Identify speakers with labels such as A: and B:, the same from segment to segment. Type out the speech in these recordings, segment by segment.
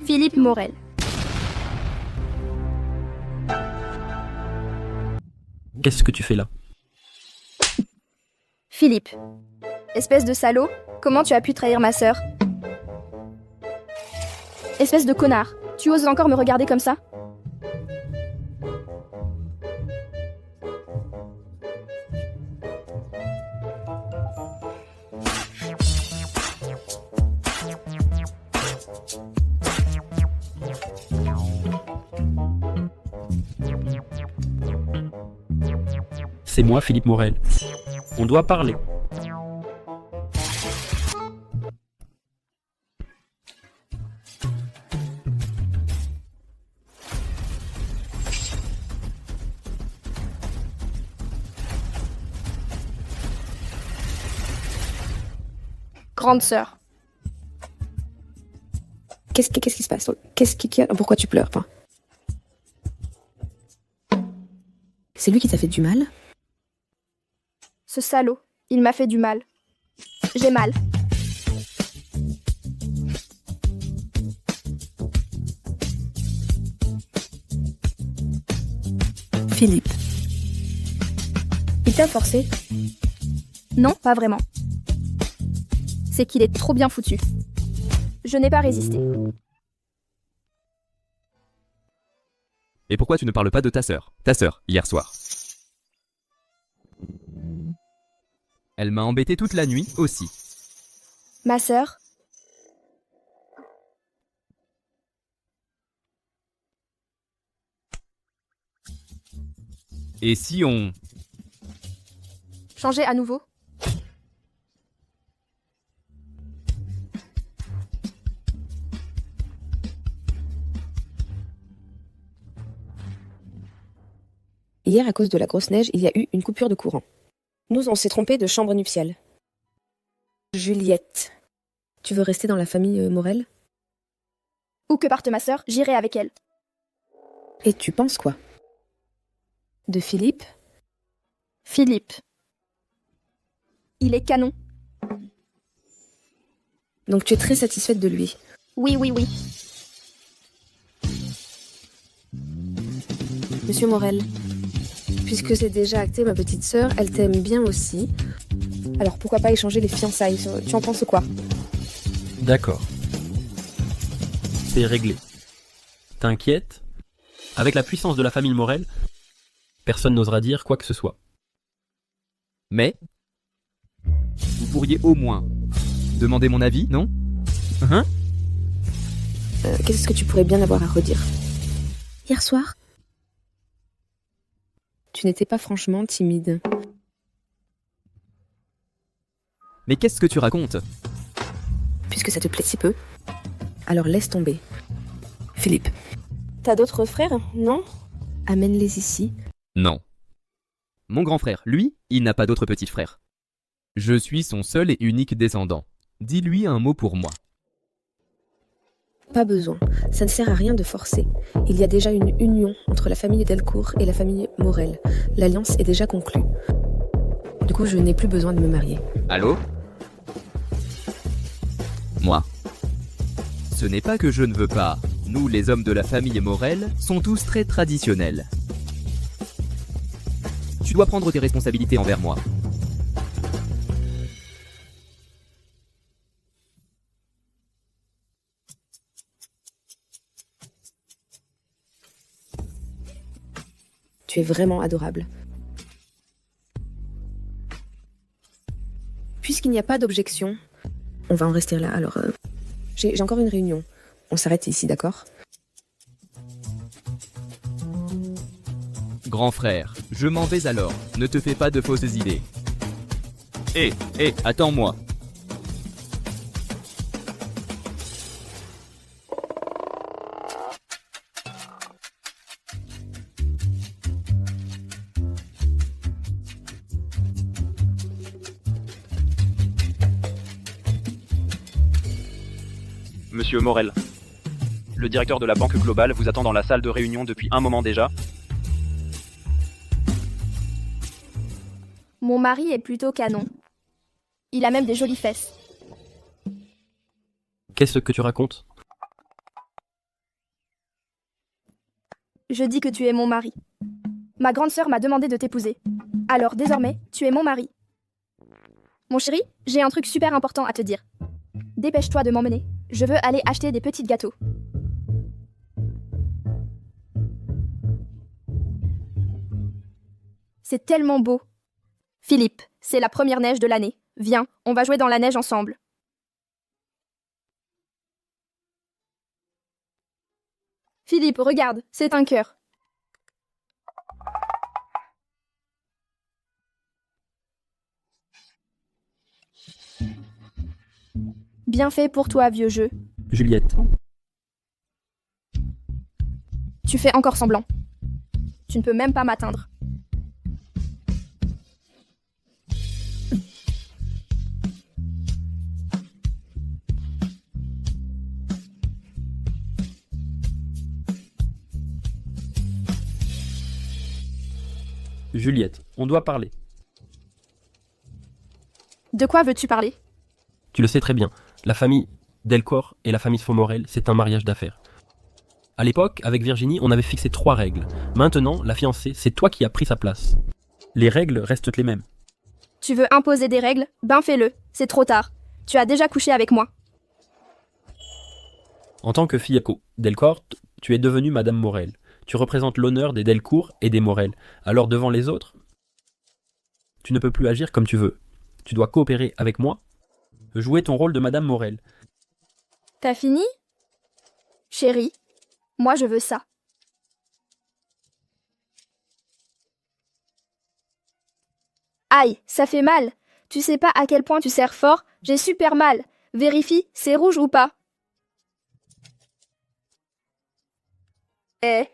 A: Philippe Morel.
B: Qu'est-ce que tu fais là?
A: Philippe. Espèce de salaud, comment tu as pu trahir ma sœur? Espèce de connard, tu oses encore me regarder comme ça?
B: C'est moi, Philippe Morel. On doit parler.
A: Grande sœur.
C: Qu'est-ce qui se passe? Pourquoi tu pleures? Enfin, c'est lui qui t'a fait du mal?
A: Ce salaud, il m'a fait du mal. J'ai mal.
C: Philippe. Il t'a forcé?
A: Non, pas vraiment. C'est qu'il est trop bien foutu. Je n'ai pas résisté.
D: Et pourquoi tu ne parles pas de ta sœur, hier soir? Elle m'a embêté toute la nuit aussi.
A: Ma sœur?
D: Et si on...
A: Changer à nouveau?
C: Hier, à cause de la grosse neige, il y a eu une coupure de courant. Nous, on s'est trompé de chambre nuptiale. Juliette, tu veux rester dans la famille Morel?
A: Où que parte ma sœur, j'irai avec elle.
C: Et tu penses quoi? De Philippe?
A: Philippe. Il est canon.
C: Donc tu es très satisfaite de lui?
A: Oui, oui, oui.
C: Monsieur Morel, puisque c'est déjà acté, ma petite sœur, elle t'aime bien aussi. Alors pourquoi pas échanger les fiançailles? Tu en penses quoi?
B: D'accord. C'est réglé. T'inquiète, avec la puissance de la famille Morel, personne n'osera dire quoi que ce soit.
D: Mais... Vous pourriez au moins demander mon avis, non? Hein?
C: Qu'est-ce que tu pourrais bien avoir à redire? Hier soir, tu n'étais pas franchement timide.
D: Mais qu'est-ce que tu racontes?
C: Puisque ça te plaît si peu, alors laisse tomber. Philippe, t'as d'autres frères, non? Amène-les ici.
D: Non. Mon grand frère, lui, il n'a pas d'autre petit frère. Je suis son seul et unique descendant. Dis-lui un mot pour moi.
C: Pas besoin, ça ne sert à rien de forcer. Il y a déjà une union entre la famille Delcourt et la famille Morel. L'alliance est déjà conclue. Du coup, je n'ai plus besoin de me marier.
D: Allô? Moi. Ce n'est pas que je ne veux pas. Nous, les hommes de la famille Morel, sont tous très traditionnels. Tu dois prendre tes responsabilités envers moi.
C: Tu es vraiment adorable. Puisqu'il n'y a pas d'objection, on va en rester là. Alors, j'ai encore une réunion. On s'arrête ici, d'accord?
D: Grand frère, je m'en vais alors. Ne te fais pas de fausses idées. Hé, attends-moi.
E: Monsieur Morel, le directeur de la Banque Globale vous attend dans la salle de réunion depuis un moment déjà.
A: Mon mari est plutôt canon. Il a même des jolies fesses.
B: Qu'est-ce que tu racontes?
A: Je dis que tu es mon mari. Ma grande sœur m'a demandé de t'épouser. Alors désormais, tu es mon mari. Mon chéri, j'ai un truc super important à te dire. Dépêche-toi de m'emmener. Je veux aller acheter des petits gâteaux. C'est tellement beau. Philippe, c'est la première neige de l'année. Viens, on va jouer dans la neige ensemble. Philippe, regarde, c'est un cœur. Bien fait pour toi, vieux jeu.
B: Juliette,
A: Tu fais encore semblant. Tu ne peux même pas m'atteindre.
B: Juliette, on doit parler.
A: De quoi veux-tu parler?
B: Tu le sais très bien, la famille Delcor et la famille Fomorel, c'est un mariage d'affaires. À l'époque, avec Virginie, on avait fixé 3 règles. Maintenant, la fiancée, c'est toi qui as pris sa place. Les règles restent les mêmes.
A: Tu veux imposer des règles? Ben fais-le. C'est trop tard. Tu as déjà couché avec moi.
B: En tant que fille Delcor, tu es devenue Madame Morel. Tu représentes l'honneur des Delcourt et des Morel. Alors devant les autres, tu ne peux plus agir comme tu veux. Tu dois coopérer avec moi, jouer ton rôle de Madame Morel.
A: T'as fini? Chérie, moi je veux ça. Aïe, ça fait mal. Tu sais pas à quel point tu serres fort, j'ai super mal. Vérifie, c'est rouge ou pas? Eh.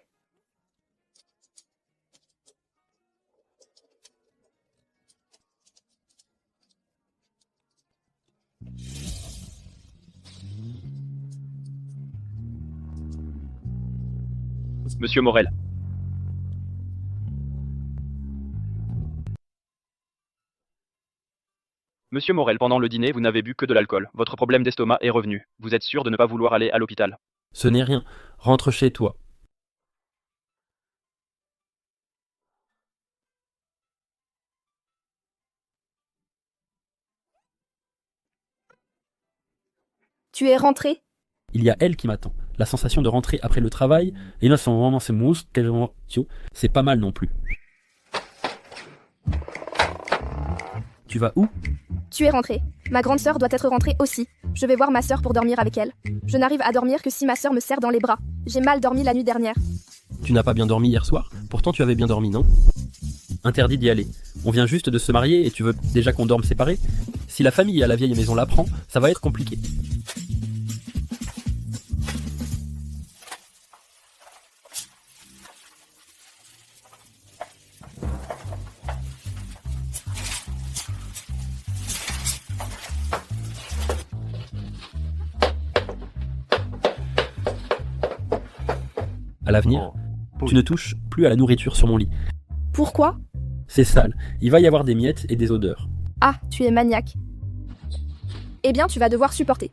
E: Monsieur Morel. Monsieur Morel, pendant le dîner, vous n'avez bu que de l'alcool. Votre problème d'estomac est revenu. Vous êtes sûr de ne pas vouloir aller à l'hôpital?
B: Ce n'est rien. Rentre chez toi.
A: Tu es rentré?
B: Il y a elle qui m'attend. La sensation de rentrer après le travail, et là, c'est pas mal non plus. Tu vas où?
A: Tu es rentré. Ma grande sœur doit être rentrée aussi. Je vais voir ma sœur pour dormir avec elle. Je n'arrive à dormir que si ma sœur me serre dans les bras. J'ai mal dormi la nuit dernière.
B: Tu n'as pas bien dormi hier soir? Pourtant tu avais bien dormi, non? Interdit d'y aller. On vient juste de se marier et tu veux déjà qu'on dorme séparés? Si la famille à la vieille maison l'apprend, ça va être compliqué. À l'avenir, tu ne touches plus à la nourriture sur mon lit.
A: Pourquoi?
B: C'est sale. Il va y avoir des miettes et des odeurs.
A: Ah, tu es maniaque. Eh bien, tu vas devoir supporter.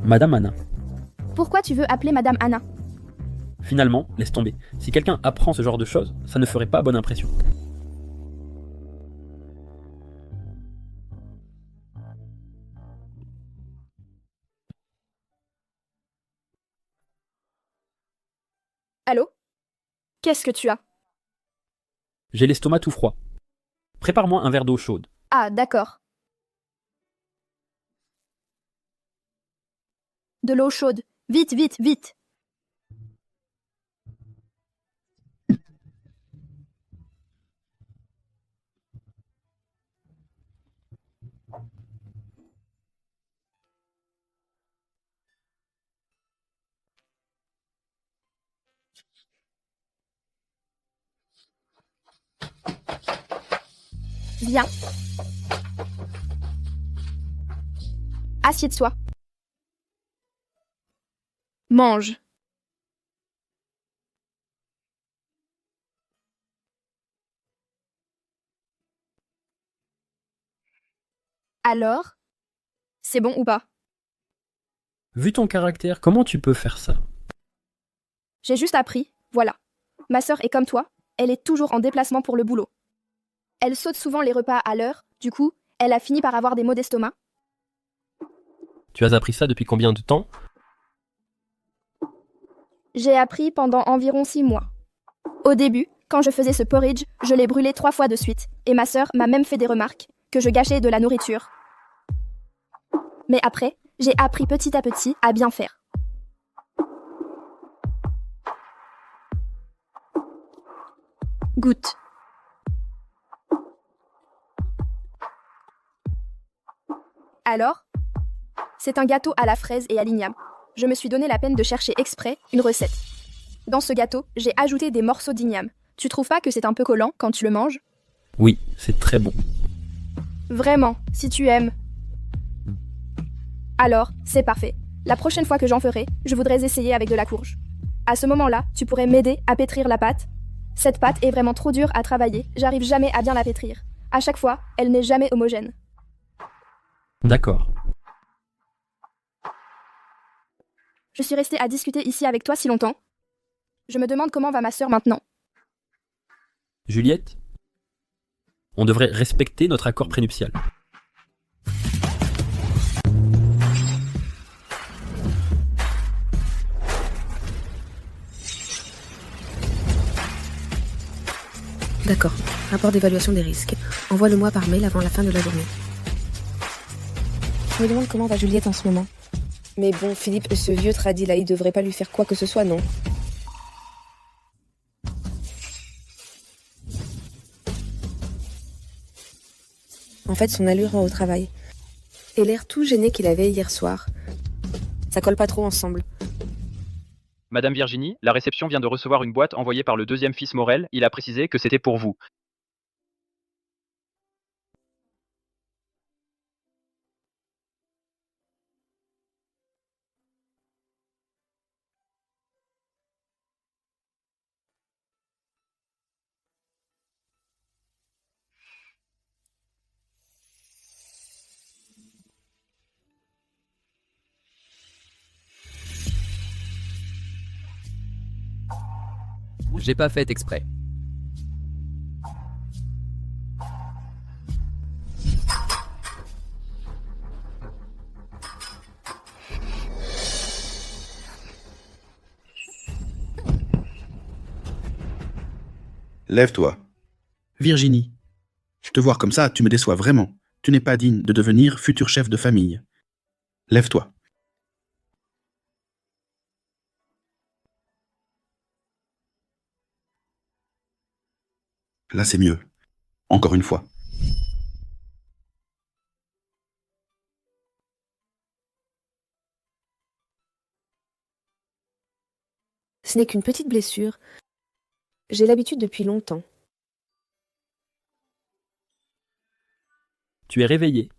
B: Madame Anna.
A: Pourquoi tu veux appeler Madame Anna?
B: Finalement, laisse tomber. Si quelqu'un apprend ce genre de choses, ça ne ferait pas bonne impression.
A: Allô? Qu'est-ce que tu as?
B: J'ai l'estomac tout froid. Prépare-moi un verre d'eau chaude.
A: Ah, d'accord. De l'eau chaude. Vite, vite, vite. Viens. Assieds-toi. Mange. Alors, c'est bon ou pas?
B: Vu ton caractère, comment tu peux faire ça?
A: J'ai juste appris, voilà. Ma sœur est comme toi, elle est toujours en déplacement pour le boulot. Elle saute souvent les repas à l'heure, du coup, elle a fini par avoir des maux d'estomac.
B: Tu as appris ça depuis combien de temps?
A: J'ai appris pendant environ 6 mois. Au début, quand je faisais ce porridge, je l'ai brûlé 3 fois de suite, et ma sœur m'a même fait des remarques, que je gâchais de la nourriture. Mais après, j'ai appris petit à petit à bien faire. Goûte. Alors, c'est un gâteau à la fraise et à l'igname. Je me suis donné la peine de chercher exprès une recette. Dans ce gâteau, j'ai ajouté des morceaux d'igname. Tu trouves pas que c'est un peu collant quand tu le manges?
B: Oui, c'est très bon.
A: Vraiment, si tu aimes. Alors, c'est parfait. La prochaine fois que j'en ferai, je voudrais essayer avec de la courge. À ce moment-là, tu pourrais m'aider à pétrir la pâte. Cette pâte est vraiment trop dure à travailler, j'arrive jamais à bien la pétrir. À chaque fois, elle n'est jamais homogène.
B: D'accord.
A: Je suis restée à discuter ici avec toi si longtemps. Je me demande comment va ma sœur maintenant.
B: Juliette, on devrait respecter notre accord prénuptial.
C: D'accord. Rapport d'évaluation des risques. Envoie-le-moi par mail avant la fin de la journée. Je me demande comment va Juliette en ce moment. Mais bon, Philippe, ce vieux tradi là, il devrait pas lui faire quoi que ce soit, non? En fait, son allure au travail. Et l'air tout gêné qu'il avait hier soir. Ça colle pas trop ensemble.
E: Madame Virginie, la réception vient de recevoir une boîte envoyée par le deuxième fils Morel, il a précisé que c'était pour vous.
D: J'ai pas fait exprès.
F: Lève-toi.
G: Virginie, te voir comme ça, tu me déçois vraiment. Tu n'es pas digne de devenir futur chef de famille. Lève-toi. Là, c'est mieux. Encore une fois.
C: Ce n'est qu'une petite blessure. J'ai l'habitude depuis longtemps.
B: Tu es réveillé.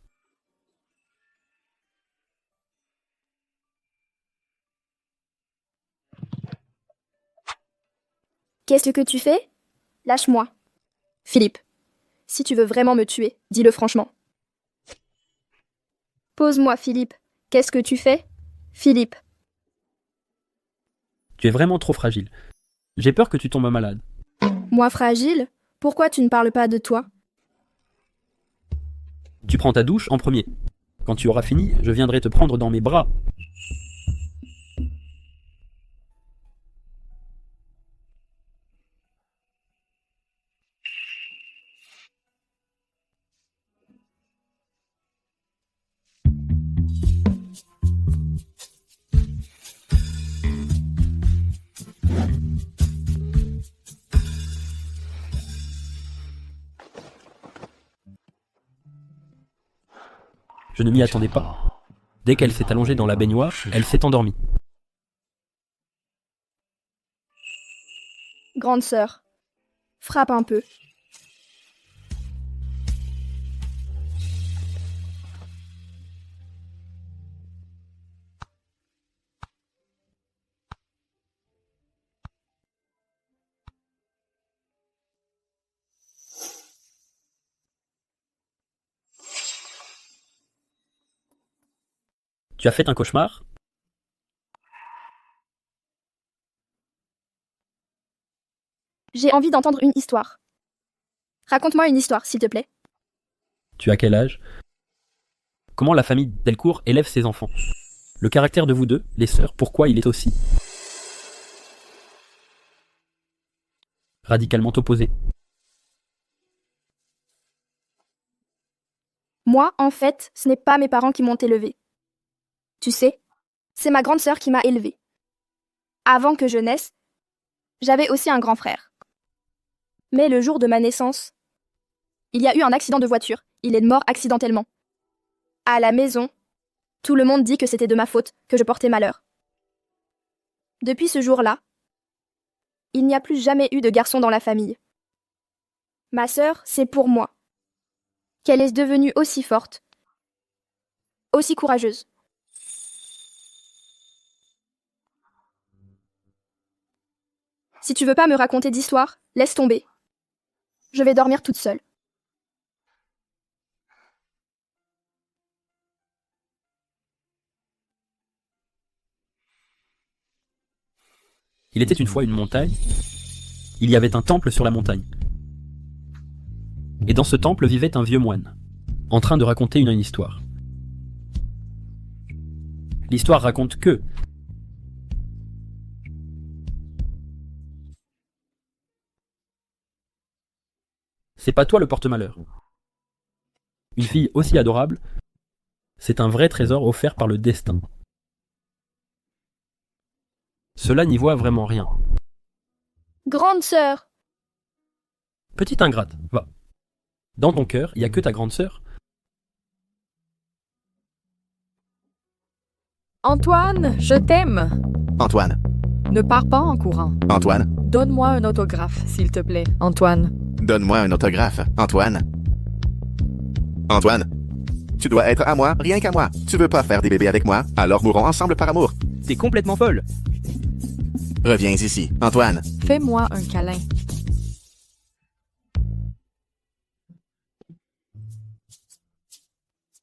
A: Qu'est-ce que tu fais? Lâche-moi. Philippe, si tu veux vraiment me tuer, dis-le franchement. Pose-moi, Philippe. Qu'est-ce que tu fais? Philippe.
B: Tu es vraiment trop fragile. J'ai peur que tu tombes malade.
A: Moi fragile? Pourquoi tu ne parles pas de toi?
B: Tu prends ta douche en premier. Quand tu auras fini, je viendrai te prendre dans mes bras. Je ne m'y attendais pas. Dès qu'elle s'est allongée dans la baignoire, elle s'est endormie.
A: Grande sœur, frappe un peu.
B: Tu as fait un cauchemar?
A: J'ai envie d'entendre une histoire. Raconte-moi une histoire, s'il te plaît.
B: Tu as quel âge? Comment la famille Delcourt élève ses enfants? Le caractère de vous deux, les sœurs, pourquoi il est aussi radicalement opposé?
A: Moi, en fait, ce n'est pas mes parents qui m'ont élevée. Tu sais, c'est ma grande sœur qui m'a élevée. Avant que je naisse, j'avais aussi un grand frère. Mais le jour de ma naissance, il y a eu un accident de voiture. Il est mort accidentellement. À la maison, tout le monde dit que c'était de ma faute, que je portais malheur. Depuis ce jour-là, il n'y a plus jamais eu de garçon dans la famille. Ma sœur, c'est pour moi qu'elle est devenue aussi forte, aussi courageuse. Si tu veux pas me raconter d'histoire, laisse tomber. Je vais dormir toute seule.
B: Il était une fois une montagne. Il y avait un temple sur la montagne. Et dans ce temple vivait un vieux moine, en train de raconter une histoire. L'histoire raconte que c'est pas toi le porte-malheur. Une fille aussi adorable, c'est un vrai trésor offert par le destin. Cela n'y voit vraiment rien.
A: Grande sœur!
B: Petite ingrate, va. Dans ton cœur, il n'y a que ta grande sœur.
F: Antoine, je t'aime.
H: Antoine,
F: Ne pars pas en courant.
H: Antoine,
F: Donne-moi un autographe, s'il te plaît. Antoine.
H: donne-moi un autographe. Antoine. Antoine, tu dois être à moi, rien qu'à moi. Tu veux pas faire des bébés avec moi, alors mourons ensemble par amour.
D: T'es complètement folle.
H: Reviens ici, Antoine.
F: Fais-moi un câlin.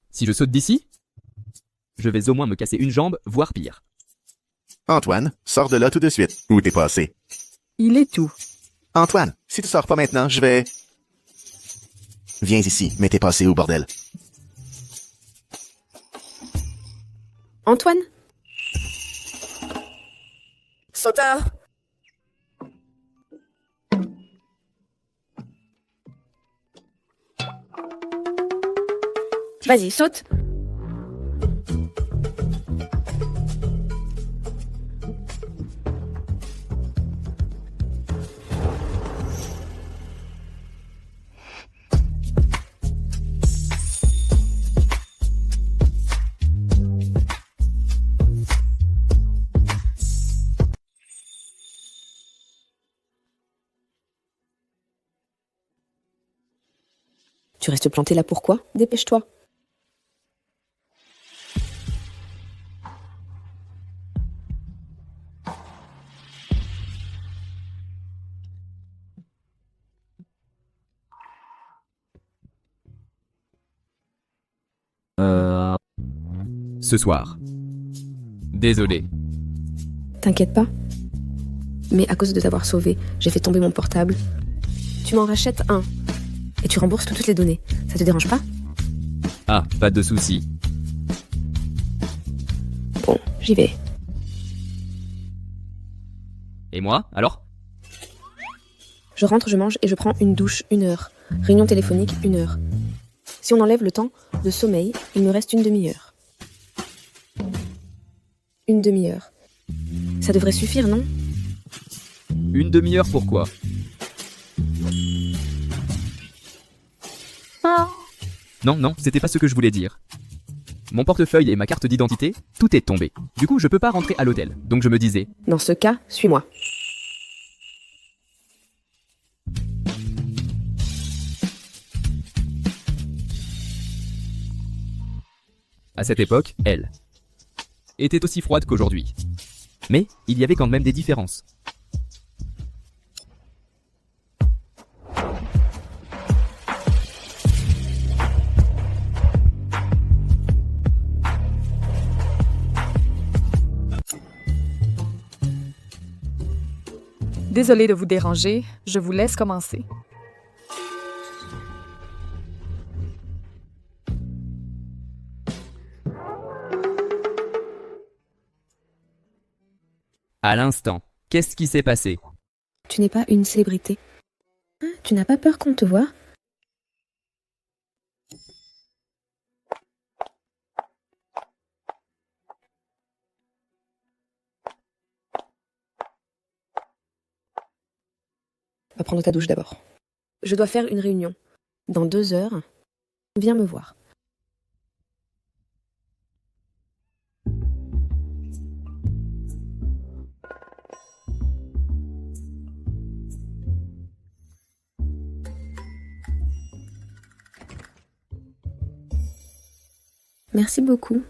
D: Si je saute d'ici, je vais au moins me casser une jambe, voire pire.
H: Antoine, sors de là tout de suite. Où t'es passé?
F: Il est tout.
H: Antoine, si tu sors pas maintenant, je vais... Viens ici, mais t'es passé où, bordel?
C: Antoine? Sauteur! Vas-y, saute! Tu restes planté là pourquoi? Dépêche-toi.
D: Ce soir. Désolé.
C: T'inquiète pas. Mais à cause de t'avoir sauvé, j'ai fait tomber mon portable. Tu m'en rachètes un. Et tu rembourses toutes les données. Ça te dérange pas?
D: Ah, pas de souci.
C: Bon, j'y vais.
D: Et moi, alors?
C: Je rentre, je mange et je prends une douche 1 heure. Réunion téléphonique 1 heure. Si on enlève le temps de sommeil, il me reste une demi-heure. Une demi-heure. Ça devrait suffire, non?
D: Une demi-heure pourquoi? Non, non, c'était pas ce que je voulais dire. Mon portefeuille et ma carte d'identité, tout est tombé. Du coup, je peux pas rentrer à l'hôtel. Donc je me disais,
C: Dans ce cas, suis-moi.
D: à cette époque, elle était aussi froide qu'aujourd'hui. Mais il y avait quand même des différences.
F: Désolée de vous déranger, je vous laisse commencer.
D: À l'instant, qu'est-ce qui s'est passé?
C: Tu n'es pas une célébrité. Hein, tu n'as pas peur qu'on te voie? Va prendre ta douche d'abord. Je dois faire une réunion. Dans 2 heures, viens me voir. Merci beaucoup.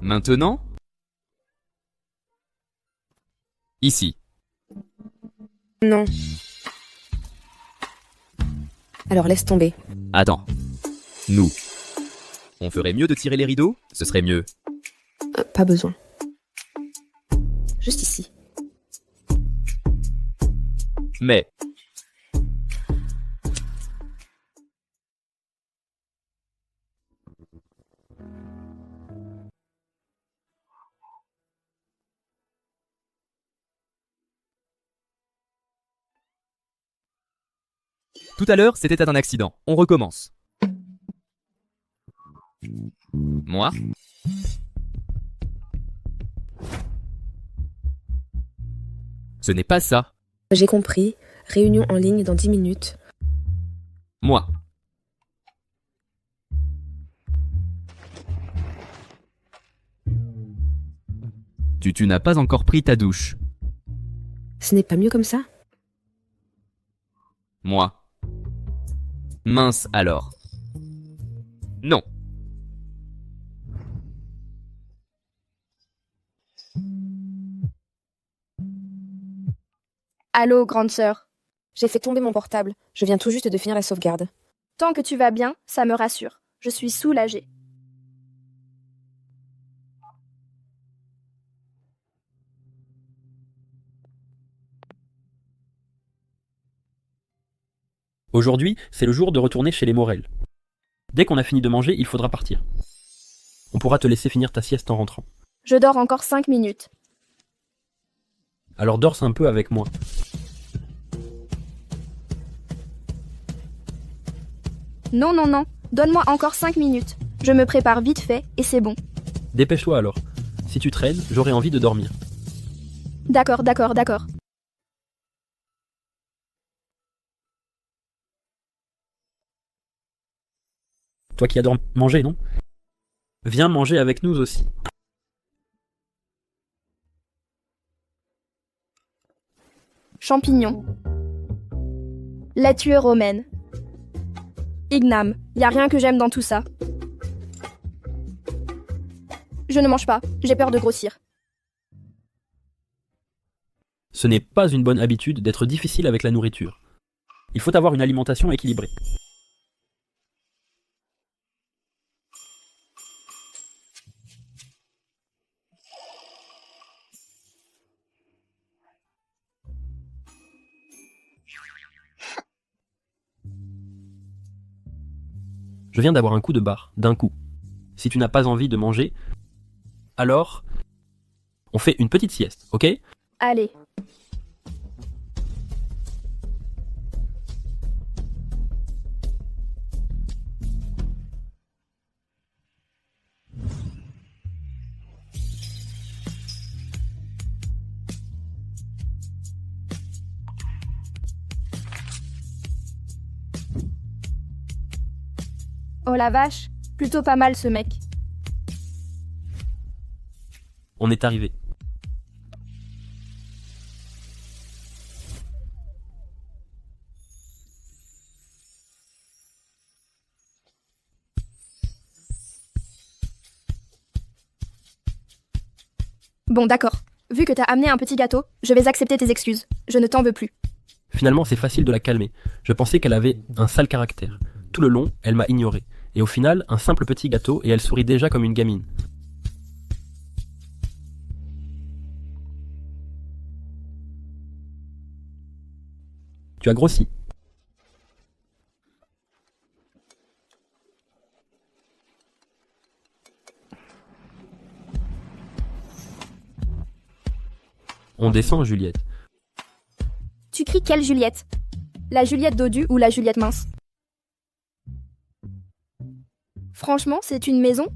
D: Maintenant? Ici.
C: Non. Alors laisse tomber.
D: Attends. Nous. On ferait mieux de tirer les rideaux? Ce serait mieux.
C: Pas besoin. Juste ici.
D: Mais... Tout à l'heure, c'était un accident. On recommence. Moi? Ce n'est pas ça.
C: J'ai compris. Réunion en ligne dans 10 minutes.
D: Moi. Tu n'as pas encore pris ta douche.
C: Ce n'est pas mieux comme ça?
D: Moi. Mince alors. Non.
A: Allô, grande sœur.
C: J'ai fait tomber mon portable. Je viens tout juste de finir la sauvegarde.
A: Tant que tu vas bien, ça me rassure. Je suis soulagée.
B: Aujourd'hui, c'est le jour de retourner chez les Morel. Dès qu'on a fini de manger, il faudra partir. On pourra te laisser finir ta sieste en rentrant.
A: Je dors encore 5 minutes.
B: Alors dors un peu avec moi.
A: Non, non, non. Donne-moi encore 5 minutes. Je me prépare vite fait et c'est bon.
B: Dépêche-toi alors. Si tu traînes, j'aurai envie de dormir.
A: D'accord, d'accord, d'accord.
B: Toi qui adores manger, non? Viens manger avec nous aussi.
A: Champignons. Laitue romaine. Igname, y a rien que j'aime dans tout ça. Je ne mange pas, j'ai peur de grossir.
B: Ce n'est pas une bonne habitude d'être difficile avec la nourriture. Il faut avoir une alimentation équilibrée. Je viens d'avoir un coup de barre, d'un coup. Si tu n'as pas envie de manger, alors on fait une petite sieste, ok?
A: Allez. Oh la vache, plutôt pas mal ce mec.
B: On est arrivé.
A: Bon, d'accord. Vu que t'as amené un petit gâteau, je vais accepter tes excuses. Je ne t'en veux plus.
B: Finalement, c'est facile de la calmer. Je pensais qu'elle avait un sale caractère. Tout le long, elle m'a ignoré. Et au final, un simple petit gâteau et elle sourit déjà comme une gamine. Tu as grossi. On descend, Juliette.
A: Tu cries quelle Juliette? La Juliette dodue ou la Juliette mince? Franchement, c'est une maison?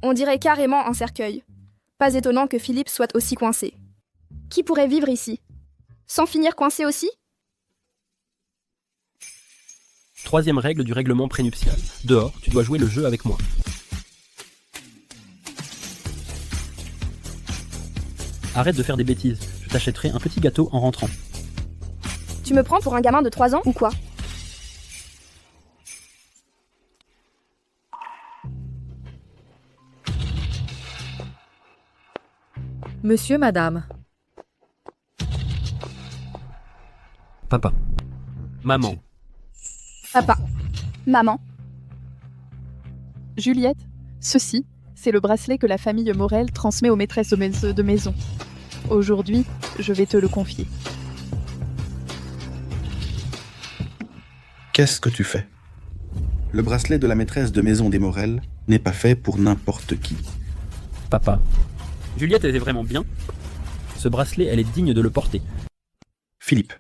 A: On dirait carrément un cercueil. Pas étonnant que Philippe soit aussi coincé. Qui pourrait vivre ici? Sans finir coincé aussi?
B: Troisième règle du règlement prénuptial. Dehors, tu dois jouer le jeu avec moi. Arrête de faire des bêtises. Je t'achèterai un petit gâteau en rentrant.
A: Tu me prends pour un gamin de 3 ans ou quoi?
F: Monsieur, madame,
B: Papa. Maman.
A: Papa. Maman.
I: Juliette, ceci, c'est le bracelet que la famille Morel transmet aux maîtresses de maison. Aujourd'hui, je vais te le confier.
G: Qu'est-ce que tu fais? Le bracelet de la maîtresse de maison des Morel n'est pas fait pour n'importe qui.
B: Papa. Juliette, elle est vraiment bien. Ce bracelet, elle est digne de le porter.
G: Philippe,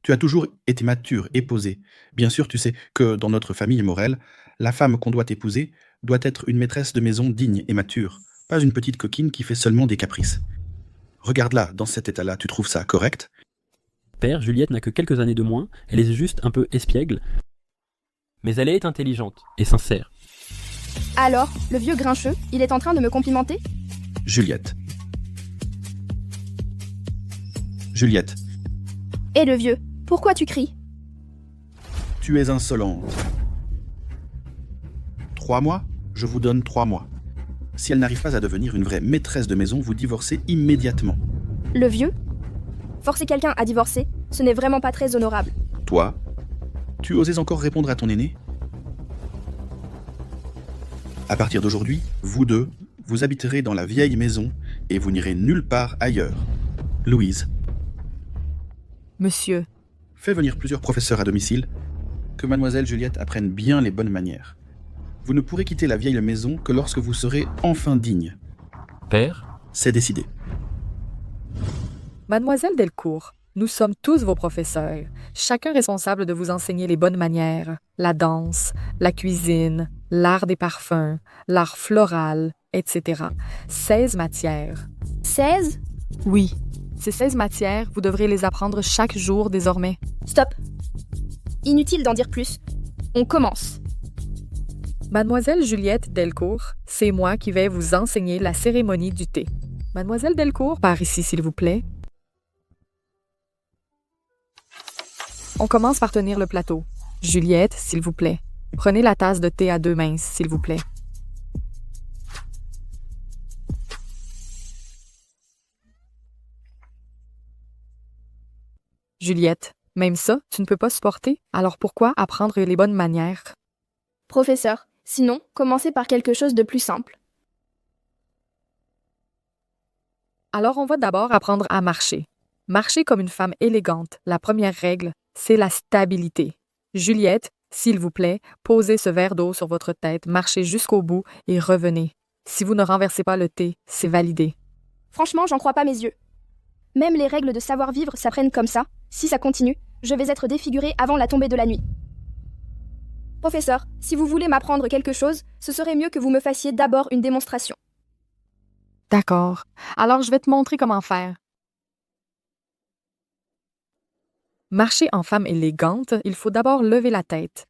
G: tu as toujours été mature et posé. Bien sûr, tu sais que dans notre famille Morel, la femme qu'on doit épouser doit être une maîtresse de maison digne et mature, pas une petite coquine qui fait seulement des caprices. Regarde-la, dans cet état-là, tu trouves ça correct?
B: Père, Juliette n'a que quelques années de moins, elle est juste un peu espiègle. Mais elle est intelligente et sincère.
A: Alors, le vieux grincheux, il est en train de me complimenter?
G: Juliette. Juliette,
A: Et le vieux, pourquoi tu cries?
G: tu es insolente. 3 mois? Je vous donne 3 mois. Si elle n'arrive pas à devenir une vraie maîtresse de maison, vous divorcez immédiatement.
A: Le vieux? Forcer quelqu'un à divorcer, ce n'est vraiment pas très honorable.
G: Toi, tu osais encore répondre à ton aîné? À partir d'aujourd'hui, vous deux, vous habiterez dans la vieille maison et vous n'irez nulle part ailleurs. Louise,
F: monsieur,
G: fais venir plusieurs professeurs à domicile, que mademoiselle Juliette apprenne bien les bonnes manières. Vous ne pourrez quitter la vieille maison que lorsque vous serez enfin digne.
B: Père,
G: C'est décidé.
F: mademoiselle Delcourt, nous sommes tous vos professeurs, chacun responsable de vous enseigner les bonnes manières, la danse, la cuisine, l'art des parfums, l'art floral, etc. 16 matières.
A: 16?
F: Oui, ces 16 matières, vous devrez les apprendre chaque jour désormais.
A: Stop. Inutile d'en dire plus. On commence.
F: Mademoiselle Juliette Delcourt, c'est moi qui vais vous enseigner la cérémonie du thé. Mademoiselle Delcourt, par ici, s'il vous plaît. On commence par tenir le plateau. Juliette, s'il vous plaît. Prenez la tasse de thé à 2 mains, s'il vous plaît. Juliette, même ça, tu ne peux pas supporter, alors pourquoi apprendre les bonnes manières?
A: Professeur, sinon, commencez par quelque chose de plus simple.
F: Alors on va d'abord apprendre à marcher. Marcher comme une femme élégante. La première règle, c'est la stabilité. Juliette, s'il vous plaît, posez ce verre d'eau sur votre tête, marchez jusqu'au bout et revenez. Si vous ne renversez pas le thé, c'est validé.
A: Franchement, j'en crois pas mes yeux. Même les règles de savoir-vivre s'apprennent comme ça. Si ça continue, je vais être défigurée avant la tombée de la nuit. Professeur, si vous voulez m'apprendre quelque chose, ce serait mieux que vous me fassiez d'abord une démonstration.
F: D'accord. Alors je vais te montrer comment faire. Marcher en femme élégante, il faut d'abord lever la tête,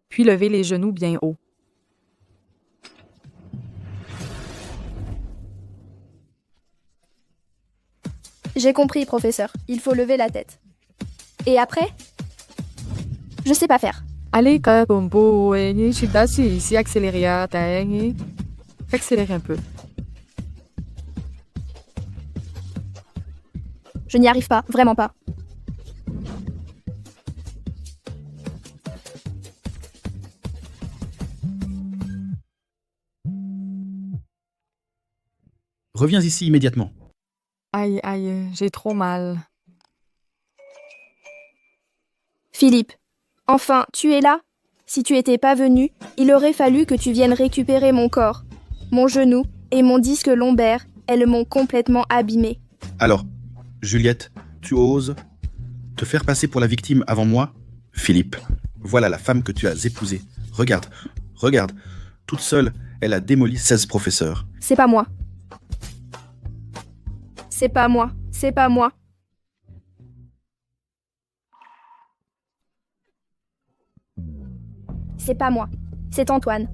F: puis lever les genoux bien haut.
A: J'ai compris, professeur. Il faut lever la tête. Et après? Je sais pas faire.
F: Allez, ici, accélérez un peu.
A: Je n'y arrive pas, vraiment pas.
G: Reviens ici immédiatement.
F: Aïe, aïe, j'ai trop mal.
A: Philippe, enfin, tu es là? Si tu étais pas venu, il aurait fallu que tu viennes récupérer mon corps. Mon genou et mon disque lombaire, elles m'ont complètement abîmé.
G: Alors, Juliette, tu oses te faire passer pour la victime avant moi? Philippe, voilà la femme que tu as épousée. Regarde, regarde. Toute seule, elle a démoli 16 professeurs.
A: C'est pas moi. C'est pas moi. C'est pas moi. C'est pas moi. C'est Antoine.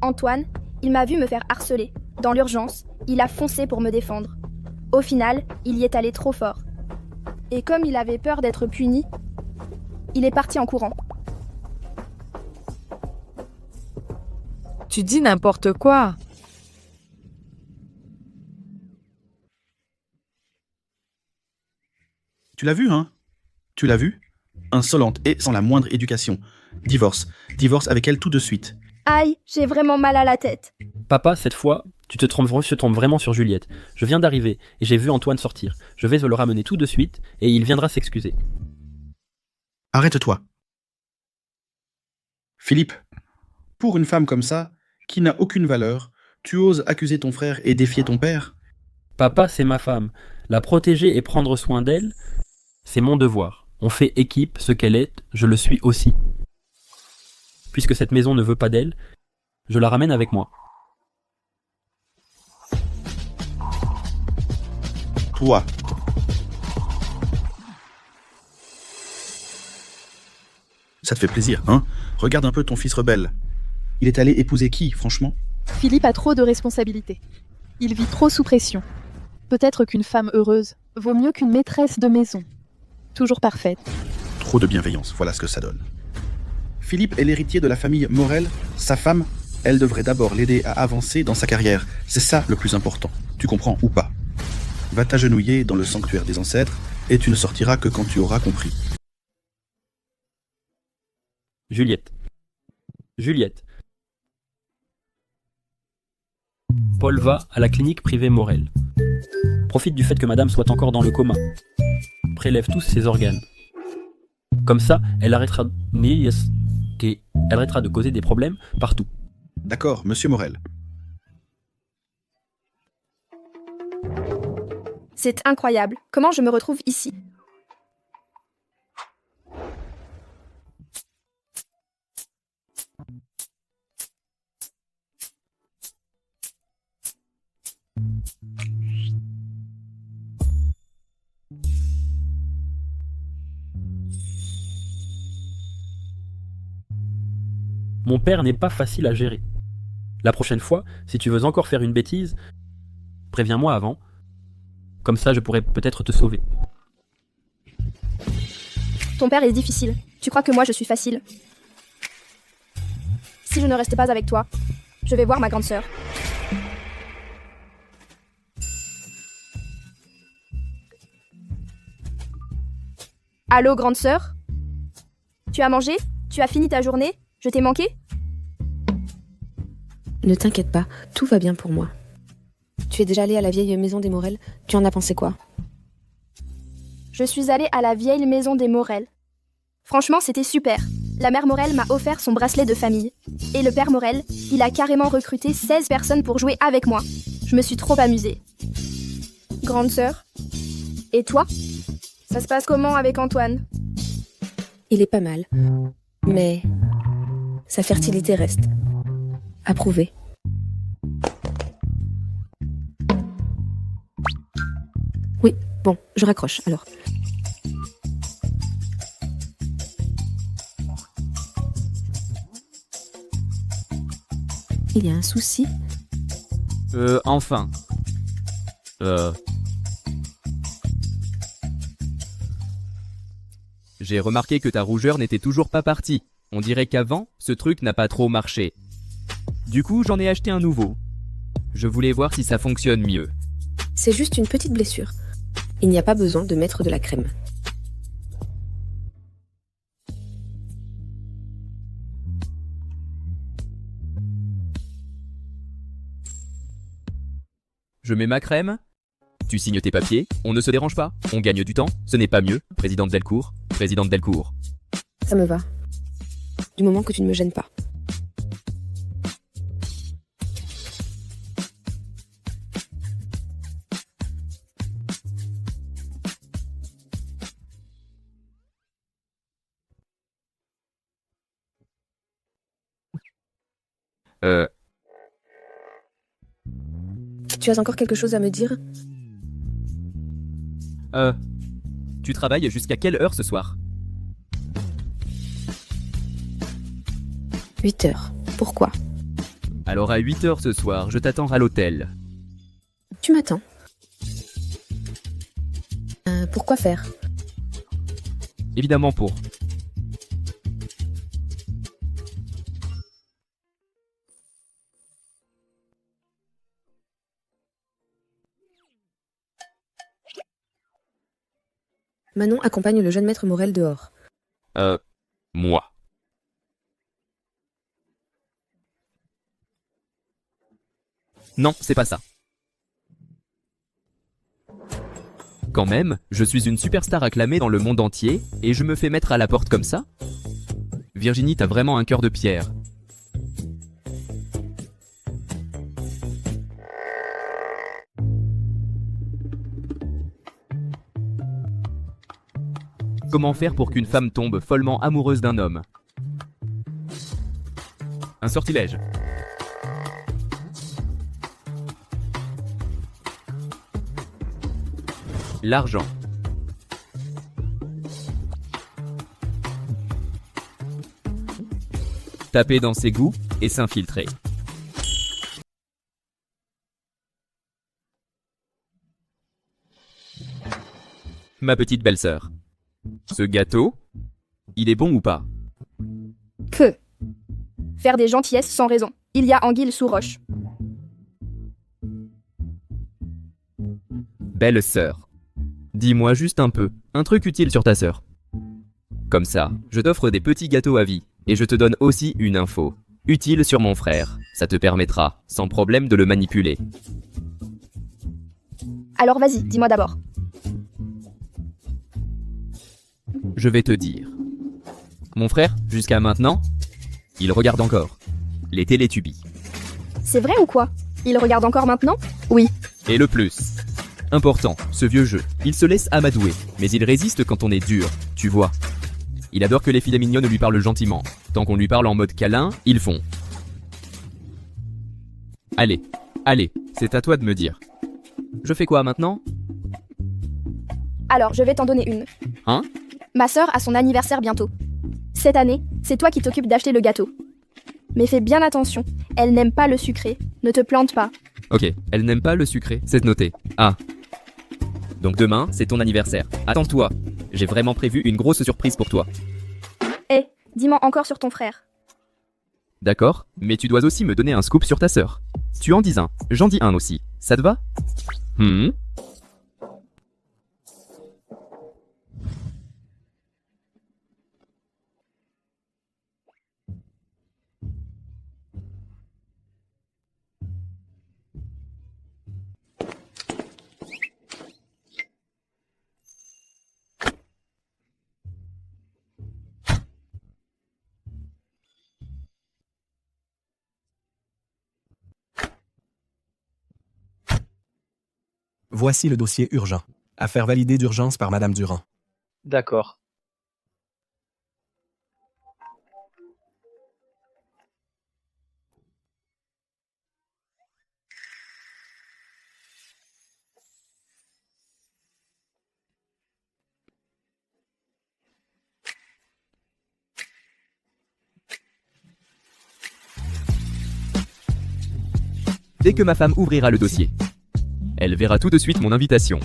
A: Antoine, il m'a vu me faire harceler. Dans l'urgence, il a foncé pour me défendre. Au final, il y est allé trop fort. Et comme il avait peur d'être puni, il est parti en courant.
F: Tu dis n'importe quoi.
G: Tu l'as vu, hein? Tu l'as vu? Insolente et sans la moindre éducation. Divorce. Divorce avec elle tout de suite.
A: Aïe, j'ai vraiment mal à la tête.
B: Papa, cette fois, tu te trompes vraiment sur Juliette. Je viens d'arriver et j'ai vu Antoine sortir. Je vais le ramener tout de suite et il viendra s'excuser.
G: Arrête-toi. Philippe, pour une femme comme ça, qui n'a aucune valeur, tu oses accuser ton frère et défier ton père?
B: Papa, c'est ma femme. La protéger et prendre soin d'elle, c'est mon devoir. On fait équipe, ce qu'elle est, je le suis aussi. Puisque cette maison ne veut pas d'elle, je la ramène avec moi.
G: Toi. Ça te fait plaisir, hein? Regarde un peu ton fils rebelle. Il est allé épouser qui, franchement?
I: Philippe a trop de responsabilités. Il vit trop sous pression. Peut-être qu'une femme heureuse vaut mieux qu'une maîtresse de maison. Toujours parfaite.
G: Trop de bienveillance, voilà ce que ça donne. Philippe est l'héritier de la famille Morel. Sa femme, elle devrait d'abord l'aider à avancer dans sa carrière. C'est ça le plus important. Tu comprends ou pas? Va t'agenouiller dans le sanctuaire des ancêtres et tu ne sortiras que quand tu auras compris.
B: Juliette. Juliette. Paul va à la clinique privée Morel. Profite du fait que madame soit encore dans le coma. Prélève tous ses organes. Comme ça, elle arrêtera de causer des problèmes partout.
G: D'accord, monsieur Morel.
A: C'est incroyable. Comment je me retrouve ici?
B: Mon père n'est pas facile à gérer. La prochaine fois, si tu veux encore faire une bêtise, préviens-moi avant. Comme ça, je pourrais peut-être te sauver.
A: Ton père est difficile. Tu crois que moi je suis facile? Si je ne reste pas avec toi, je vais voir ma grande sœur. Allô, grande sœur? Tu as mangé? Tu as fini ta journée? Je t'ai manqué?
C: Ne t'inquiète pas, tout va bien pour moi. Tu es déjà allée à la vieille maison des Morel? Tu en as pensé quoi?
A: Je suis allée à la vieille maison des Morel. Franchement, c'était super. La mère Morel m'a offert son bracelet de famille. Et le père Morel, il a carrément recruté 16 personnes pour jouer avec moi. Je me suis trop amusée. Grande sœur? Et toi? Ça se passe comment avec Antoine?
C: Il est pas mal. Mais sa fertilité reste. Approuvé. Oui, bon, je raccroche alors. Il y a un souci?
D: Enfin. J'ai remarqué que ta rougeur n'était toujours pas partie. On dirait qu'avant, ce truc n'a pas trop marché. Du coup, j'en ai acheté un nouveau. Je voulais voir si ça fonctionne mieux.
C: C'est juste une petite blessure. Il n'y a pas besoin de mettre de la crème.
D: Je mets ma crème. Tu signes tes papiers. On ne se dérange pas. On gagne du temps. Ce n'est pas mieux. Présidente Delcourt. Présidente Delcourt.
C: Ça me va. Du moment que tu ne me gênes pas. Tu as encore quelque chose à me dire?
D: Tu travailles jusqu'à quelle heure ce soir?
C: 8 heures. Pourquoi?
D: Alors à 8 heures ce soir, je t'attends à l'hôtel.
C: Tu m'attends. Pourquoi faire?
D: Évidemment pour.
C: Manon accompagne le jeune maître Morel dehors.
D: Moi. Non, c'est pas ça. Quand même, je suis une superstar acclamée dans le monde entier, et je me fais mettre à la porte comme ça? Virginie, t'as vraiment un cœur de pierre. Comment faire pour qu'une femme tombe follement amoureuse d'un homme? Un sortilège. L'argent. Taper dans ses goûts et s'infiltrer. Ma petite belle-sœur. Ce gâteau, il est bon ou pas?
A: Peu. Faire des gentillesses sans raison. Il y a anguille sous roche.
D: Belle-sœur. Dis-moi juste un peu, un truc utile sur ta sœur. Comme ça, je t'offre des petits gâteaux à vie, et je te donne aussi une info. Utile sur mon frère. Ça te permettra, sans problème, de le manipuler.
A: Alors vas-y, dis-moi d'abord.
D: Je vais te dire. Mon frère, jusqu'à maintenant, il regarde encore les Télétubies.
A: C'est vrai ou quoi? Il regarde encore maintenant? Oui.
D: Et le plus important, ce vieux jeu, il se laisse amadouer, mais il résiste quand on est dur, tu vois. Il adore que les filles mignonnes lui parlent gentiment. Tant qu'on lui parle en mode câlin, ils font. Allez, c'est à toi de me dire. Je fais quoi maintenant?
A: Alors, je vais t'en donner une.
D: Hein?
A: Ma sœur a son anniversaire bientôt. Cette année, c'est toi qui t'occupes d'acheter le gâteau. Mais fais bien attention, elle n'aime pas le sucré. Ne te plante pas.
D: Ok, elle n'aime pas le sucré, c'est noté. Ah. Donc demain, c'est ton anniversaire. Attends-toi, j'ai vraiment prévu une grosse surprise pour toi.
A: Eh, dis-moi encore sur ton frère.
D: D'accord, mais tu dois aussi me donner un scoop sur ta sœur. Tu en dis un, j'en dis un aussi. Ça te va?
J: Voici le dossier urgent. À faire valider d'urgence par Madame Durand.
E: D'accord.
D: Dès que ma femme ouvrira le dossier, elle verra tout de suite mon invitation.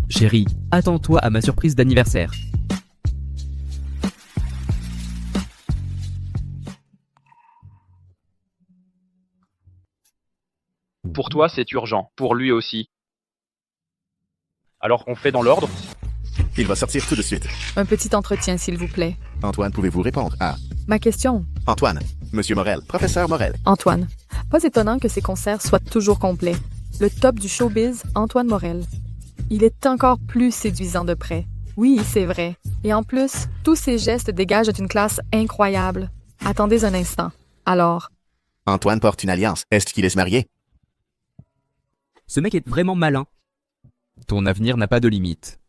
D: Chérie, attends-toi à ma surprise d'anniversaire.
E: Pour toi, c'est urgent. Pour lui aussi. Alors on fait dans l'ordre.
H: Il va sortir tout de suite.
F: Un petit entretien, s'il vous plaît.
H: Antoine, pouvez-vous répondre à...
F: Ma question,
H: Antoine, Monsieur Morel, Professeur Morel.
F: Antoine. Pas étonnant que ces concerts soient toujours complets. Le top du showbiz, Antoine Morel. Il est encore plus séduisant de près. Oui, c'est vrai. Et en plus, tous ses gestes dégagent d'une classe incroyable. Attendez un instant. Alors,
H: Antoine porte une alliance. Est-ce qu'il est marié?
D: Ce mec est vraiment malin. Ton avenir n'a pas de limite.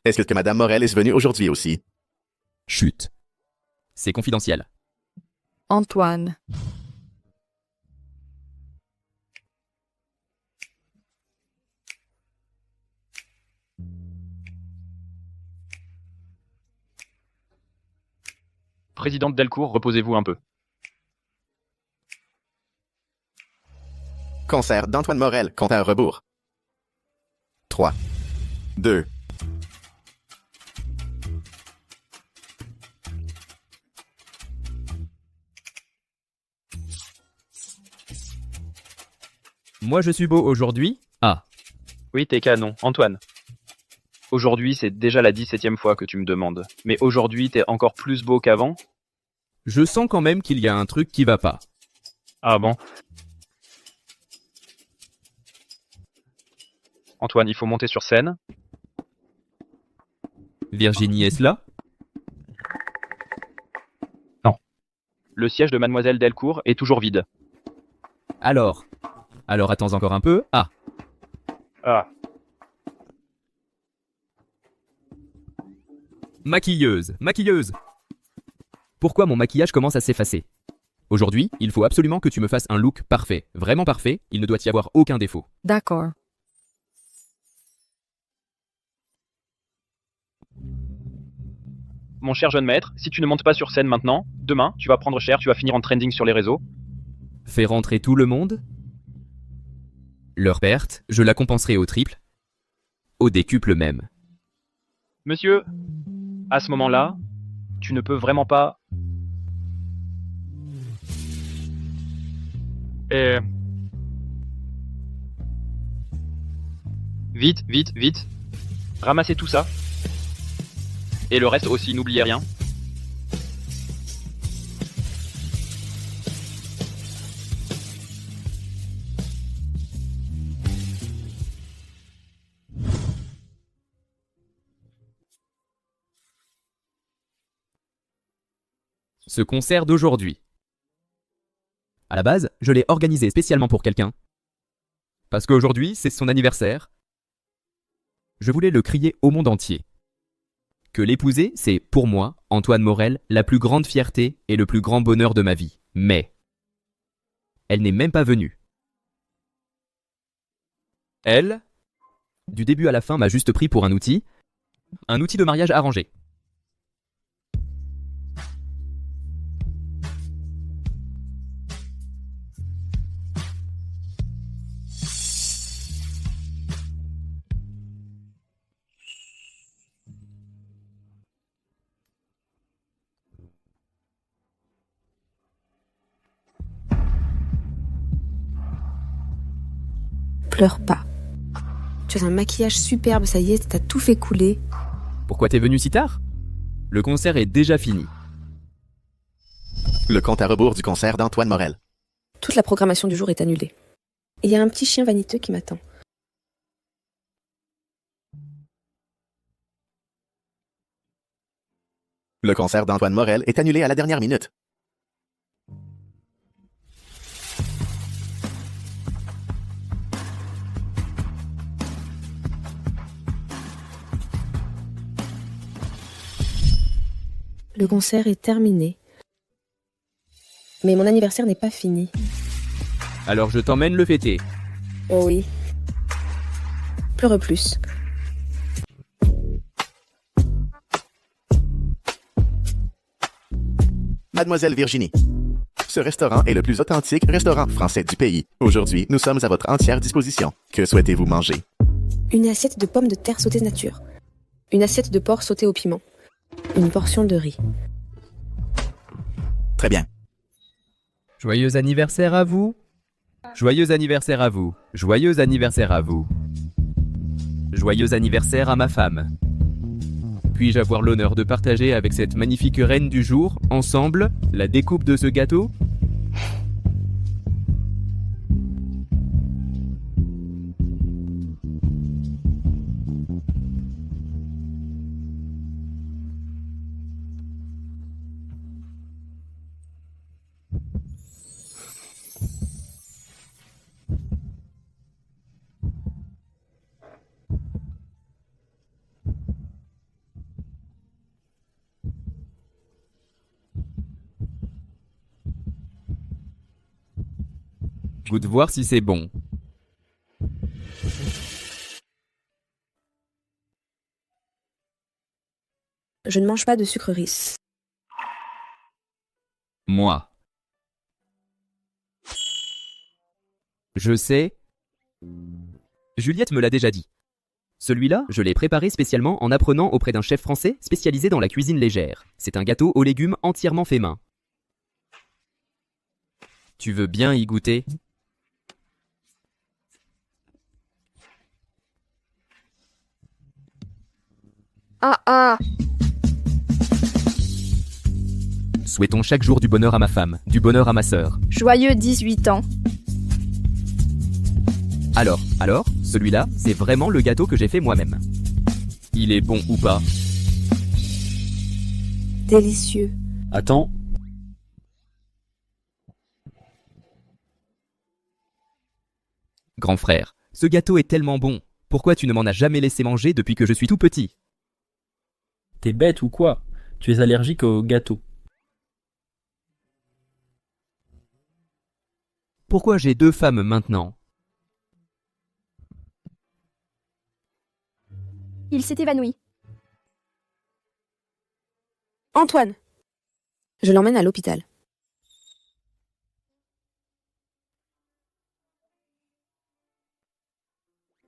H: Est-ce que Madame Morel est venue aujourd'hui aussi?
D: Chut. C'est confidentiel.
F: Antoine.
E: Présidente Delcourt, reposez-vous un peu.
H: Concert d'Antoine Morel, compte à rebours. 3, 2,
D: Moi je suis beau aujourd'hui. Ah.
E: Oui, t'es canon. Antoine. Aujourd'hui, c'est déjà la 17e fois que tu me demandes. Mais aujourd'hui, t'es encore plus beau qu'avant?
D: Je sens quand même qu'il y a un truc qui va pas.
E: Ah bon? Antoine, il faut monter sur scène.
D: Virginie, est-ce là?
E: Non. Le siège de Mademoiselle Delcourt est toujours vide.
D: Alors attends encore un peu. Ah.
E: Ah.
D: Maquilleuse. Pourquoi mon maquillage commence à s'effacer? Aujourd'hui, il faut absolument que tu me fasses un look parfait. Vraiment parfait, il ne doit y avoir aucun défaut.
F: D'accord.
E: Mon cher jeune maître, si tu ne montes pas sur scène maintenant, demain, tu vas prendre cher, tu vas finir en trending sur les réseaux.
D: Fais rentrer tout le monde. Leur perte, je la compenserai au triple. Au décuple même.
E: Monsieur, à ce moment-là, tu ne peux vraiment pas... Vite. Ramassez tout ça. Et le reste aussi, n'oubliez rien.
D: Ce concert d'aujourd'hui. À la base, je l'ai organisé spécialement pour quelqu'un. Parce qu'aujourd'hui, c'est son anniversaire. Je voulais le crier au monde entier. Que l'épouser, c'est, pour moi, Antoine Morel, la plus grande fierté et le plus grand bonheur de ma vie. Mais elle n'est même pas venue. Elle, du début à la fin, m'a juste pris pour un outil de mariage arrangé.
C: Pleure pas. Tu as un maquillage superbe, ça y est, t'as tout fait couler.
D: Pourquoi t'es venu si tard? Le concert est déjà fini.
H: Le compte à rebours du concert d'Antoine Morel.
C: Toute la programmation du jour est annulée. Et il y a un petit chien vaniteux qui m'attend.
H: Le concert d'Antoine Morel est annulé à la dernière minute.
C: Le concert est terminé. Mais mon anniversaire n'est pas fini.
D: Alors je t'emmène le fêter.
C: Oh oui. Pleure plus.
H: Mademoiselle Virginie. Ce restaurant est le plus authentique restaurant français du pays. Aujourd'hui, nous sommes à votre entière disposition. Que souhaitez-vous manger?
C: Une assiette de pommes de terre sautées nature. Une assiette de porc sauté au piment. Une portion de riz.
H: Très bien.
D: Joyeux anniversaire à vous. Joyeux anniversaire à vous. Joyeux anniversaire à vous. Joyeux anniversaire à ma femme. Puis-je avoir l'honneur de partager avec cette magnifique reine du jour, ensemble, la découpe de ce gâteau? Goûte voir si c'est bon.
C: Je ne mange pas de sucreries.
D: Moi. Je sais. Juliette me l'a déjà dit. Celui-là, je l'ai préparé spécialement en apprenant auprès d'un chef français spécialisé dans la cuisine légère. C'est un gâteau aux légumes entièrement fait main. Tu veux bien y goûter?
A: Ah.
D: Souhaitons chaque jour du bonheur à ma femme, du bonheur à ma sœur.
A: Joyeux 18 ans.
D: Alors, celui-là, c'est vraiment le gâteau que j'ai fait moi-même. Il est bon ou pas?
C: Délicieux.
B: Attends.
D: Grand frère, ce gâteau est tellement bon. Pourquoi tu ne m'en as jamais laissé manger depuis que je suis tout petit?
B: T'es bête ou quoi? Tu es allergique au gâteau.
D: Pourquoi j'ai 2 femmes maintenant?
A: Il s'est évanoui.
C: Antoine! Je l'emmène à l'hôpital.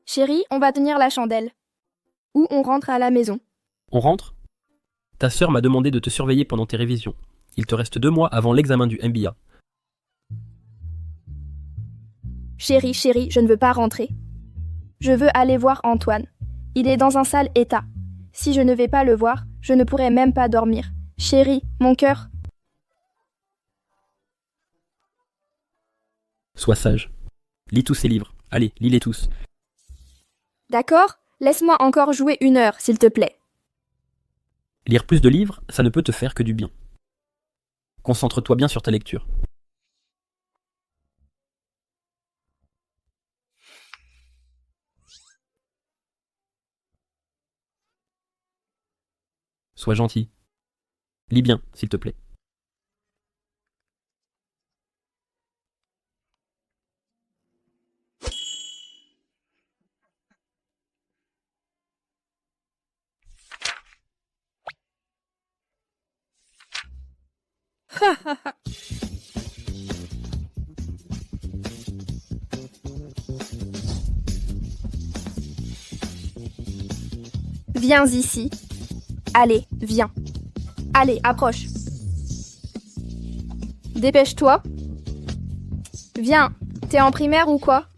A: Chérie, on va tenir la chandelle. Ou on rentre à la maison.
B: On rentre? Ta sœur m'a demandé de te surveiller pendant tes révisions. Il te reste 2 mois avant l'examen du MBA.
A: Chérie, je ne veux pas rentrer. Je veux aller voir Antoine. Il est dans un sale état. Si je ne vais pas le voir, je ne pourrai même pas dormir. Chérie, mon cœur.
B: Sois sage. Lis tous ces livres. Allez, lis-les tous.
A: D'accord? Laisse-moi encore jouer 1 heure, s'il te plaît.
B: Lire plus de livres, ça ne peut te faire que du bien. Concentre-toi bien sur ta lecture. Sois gentil. Lis bien, s'il te plaît.
A: Viens ici. Allez, viens. Allez, approche. Dépêche-toi. Viens. T'es en primaire ou quoi?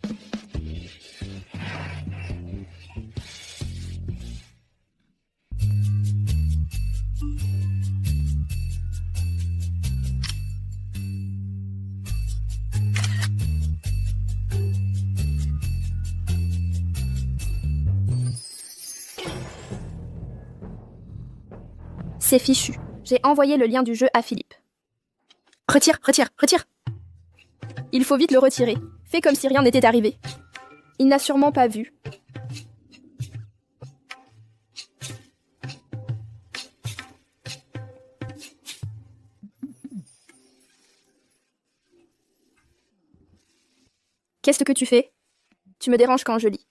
A: C'est fichu. J'ai envoyé le lien du jeu à Philippe. Retire. Il faut vite le retirer. Fais comme si rien n'était arrivé. Il n'a sûrement pas vu. Qu'est-ce que tu fais? Tu me déranges quand je lis.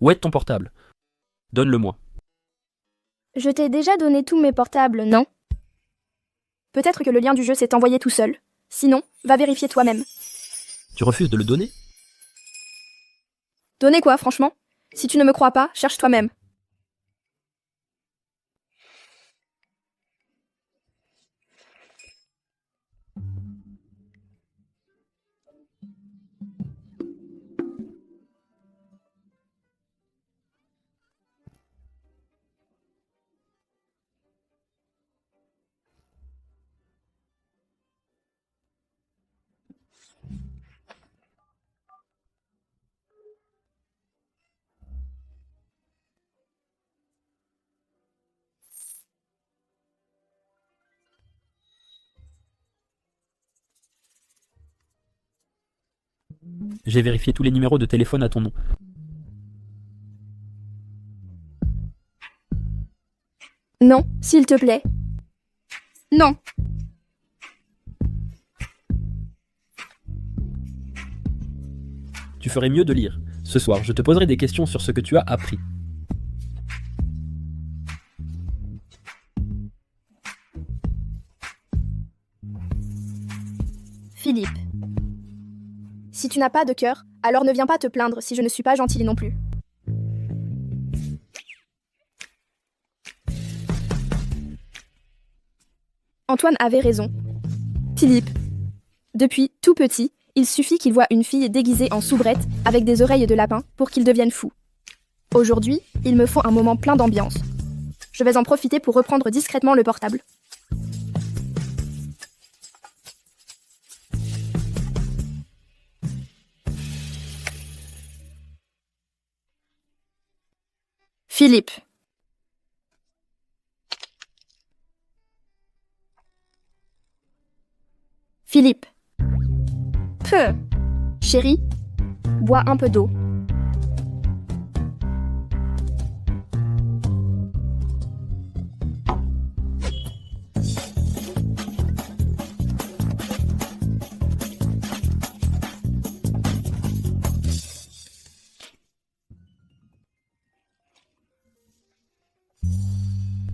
B: Où est ton portable? Donne-le-moi.
A: Je t'ai déjà donné tous mes portables, non? Peut-être que le lien du jeu s'est envoyé tout seul. Sinon, va vérifier toi-même.
B: Tu refuses de le donner?
A: Donner quoi, franchement? Si tu ne me crois pas, cherche toi-même.
B: J'ai vérifié tous les numéros de téléphone à ton nom.
A: Non, s'il te plaît. Non.
B: Tu ferais mieux de lire. Ce soir, je te poserai des questions sur ce que tu as appris.
A: Philippe. Si tu n'as pas de cœur, alors ne viens pas te plaindre si je ne suis pas gentille non plus. Antoine avait raison. Philippe. Depuis tout petit, il suffit qu'il voit une fille déguisée en soubrette avec des oreilles de lapin pour qu'il devienne fou. Aujourd'hui, il me faut un moment plein d'ambiance. Je vais en profiter pour reprendre discrètement le portable. Philippe. Philippe. Peu. Chérie, bois un peu d'eau.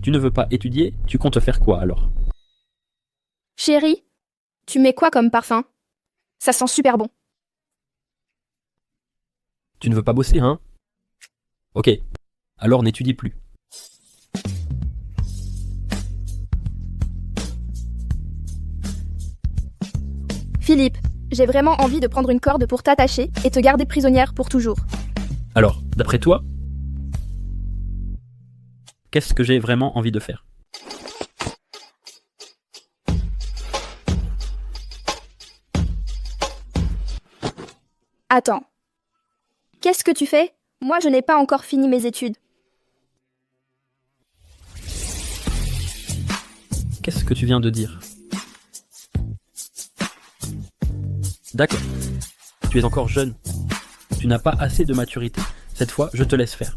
B: Tu ne veux pas étudier, tu comptes faire quoi alors?
A: Chérie, tu mets quoi comme parfum? Ça sent super bon.
B: Tu ne veux pas bosser, hein? Ok, alors n'étudie plus.
A: Philippe, j'ai vraiment envie de prendre une corde pour t'attacher et te garder prisonnière pour toujours.
B: Alors, d'après toi, qu'est-ce que j'ai vraiment envie de faire?
A: Attends. Qu'est-ce que tu fais? Moi, je n'ai pas encore fini mes études.
B: Qu'est-ce que tu viens de dire? D'accord. Tu es encore jeune. Tu n'as pas assez de maturité. Cette fois, je te laisse faire.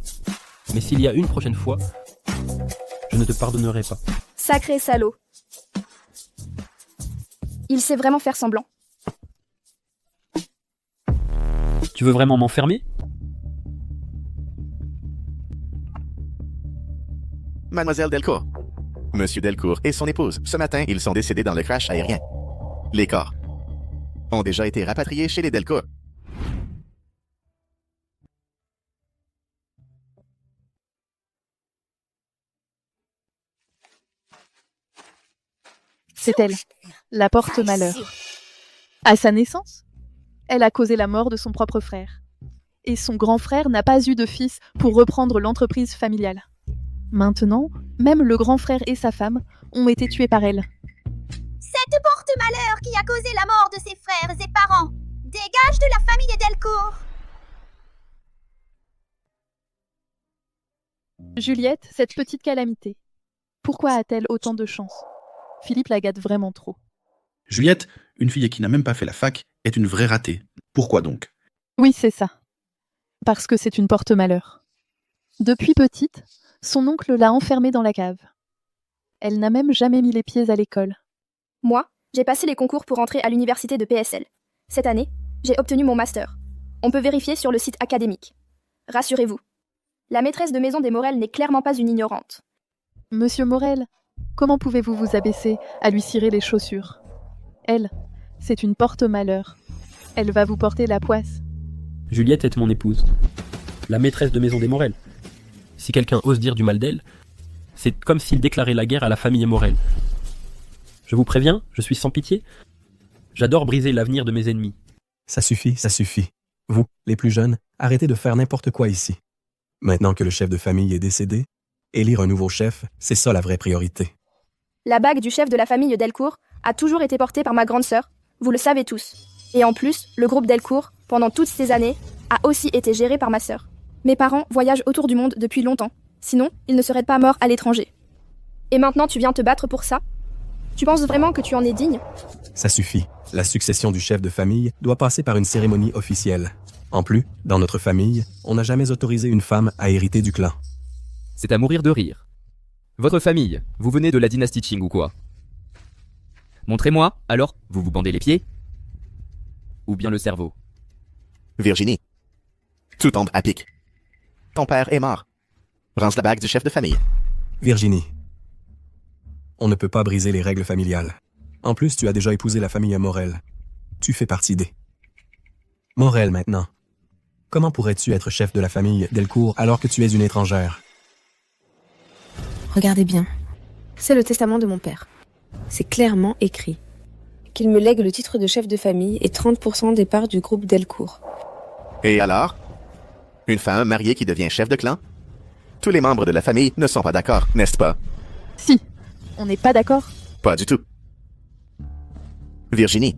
B: Mais s'il y a une prochaine fois, je ne te pardonnerai pas.
A: Sacré salaud. Il sait vraiment faire semblant.
B: Tu veux vraiment m'enfermer?
H: Mademoiselle Delcourt. Monsieur Delcourt et son épouse. Ce matin, ils sont décédés dans le crash aérien. Les corps ont déjà été rapatriés chez les Delcourt.
I: C'est elle, la porte-malheur. À sa naissance, elle a causé la mort de son propre frère. Et son grand frère n'a pas eu de fils pour reprendre l'entreprise familiale. Maintenant, même le grand frère et sa femme ont été tués par elle.
K: Cette porte-malheur qui a causé la mort de ses frères et parents. Dégage de la famille Delcourt.
I: Juliette, cette petite calamité. Pourquoi a-t-elle autant de chance? Philippe la gâte vraiment trop.
G: Juliette, une fille qui n'a même pas fait la fac, est une vraie ratée. Pourquoi donc?
I: Oui, c'est ça. Parce que c'est une porte-malheur. Depuis petite, son oncle l'a enfermée dans la cave. Elle n'a même jamais mis les pieds à l'école.
A: Moi, j'ai passé les concours pour entrer à l'université de PSL. Cette année, j'ai obtenu mon master. On peut vérifier sur le site académique. Rassurez-vous, la maîtresse de maison des Morel n'est clairement pas une ignorante.
I: Monsieur Morel, comment pouvez-vous vous abaisser à lui cirer les chaussures? Elle, c'est une porte-malheur. Elle va vous porter la poisse.
B: Juliette est mon épouse, la maîtresse de maison des Morel. Si quelqu'un ose dire du mal d'elle, c'est comme s'il déclarait la guerre à la famille Morel. Je vous préviens, je suis sans pitié. J'adore briser l'avenir de mes ennemis.
J: Ça suffit, ça suffit. Vous, les plus jeunes, arrêtez de faire n'importe quoi ici. Maintenant que le chef de famille est décédé, élire un nouveau chef, c'est ça la vraie priorité.
A: La bague du chef de la famille Delcourt a toujours été portée par ma grande sœur, vous le savez tous. Et en plus, le groupe Delcourt, pendant toutes ces années, a aussi été géré par ma sœur. Mes parents voyagent autour du monde depuis longtemps, sinon ils ne seraient pas morts à l'étranger. Et maintenant tu viens te battre pour ça? Tu penses vraiment que tu en es digne?
J: Ça suffit. La succession du chef de famille doit passer par une cérémonie officielle. En plus, dans notre famille, on n'a jamais autorisé une femme à hériter du clan.
D: C'est à mourir de rire. Votre famille, vous venez de la dynastie Qing ou quoi? Montrez-moi, alors, vous vous bandez les pieds? Ou bien le cerveau?
H: Virginie, tout tombe à pic. Ton père est mort. Range la bague du chef de famille.
J: Virginie, on ne peut pas briser les règles familiales. En plus, tu as déjà épousé la famille Morel. Tu fais partie des... Morel maintenant. Comment pourrais-tu être chef de la famille Delcourt alors que tu es une étrangère?
C: Regardez bien. C'est le testament de mon père. C'est clairement écrit qu'il me lègue le titre de chef de famille et 30% des parts du groupe Delcourt.
H: Et alors? Une femme mariée qui devient chef de clan? Tous les membres de la famille ne sont pas d'accord, n'est-ce pas?
I: Si, on n'est pas d'accord?
H: Pas du tout. Virginie,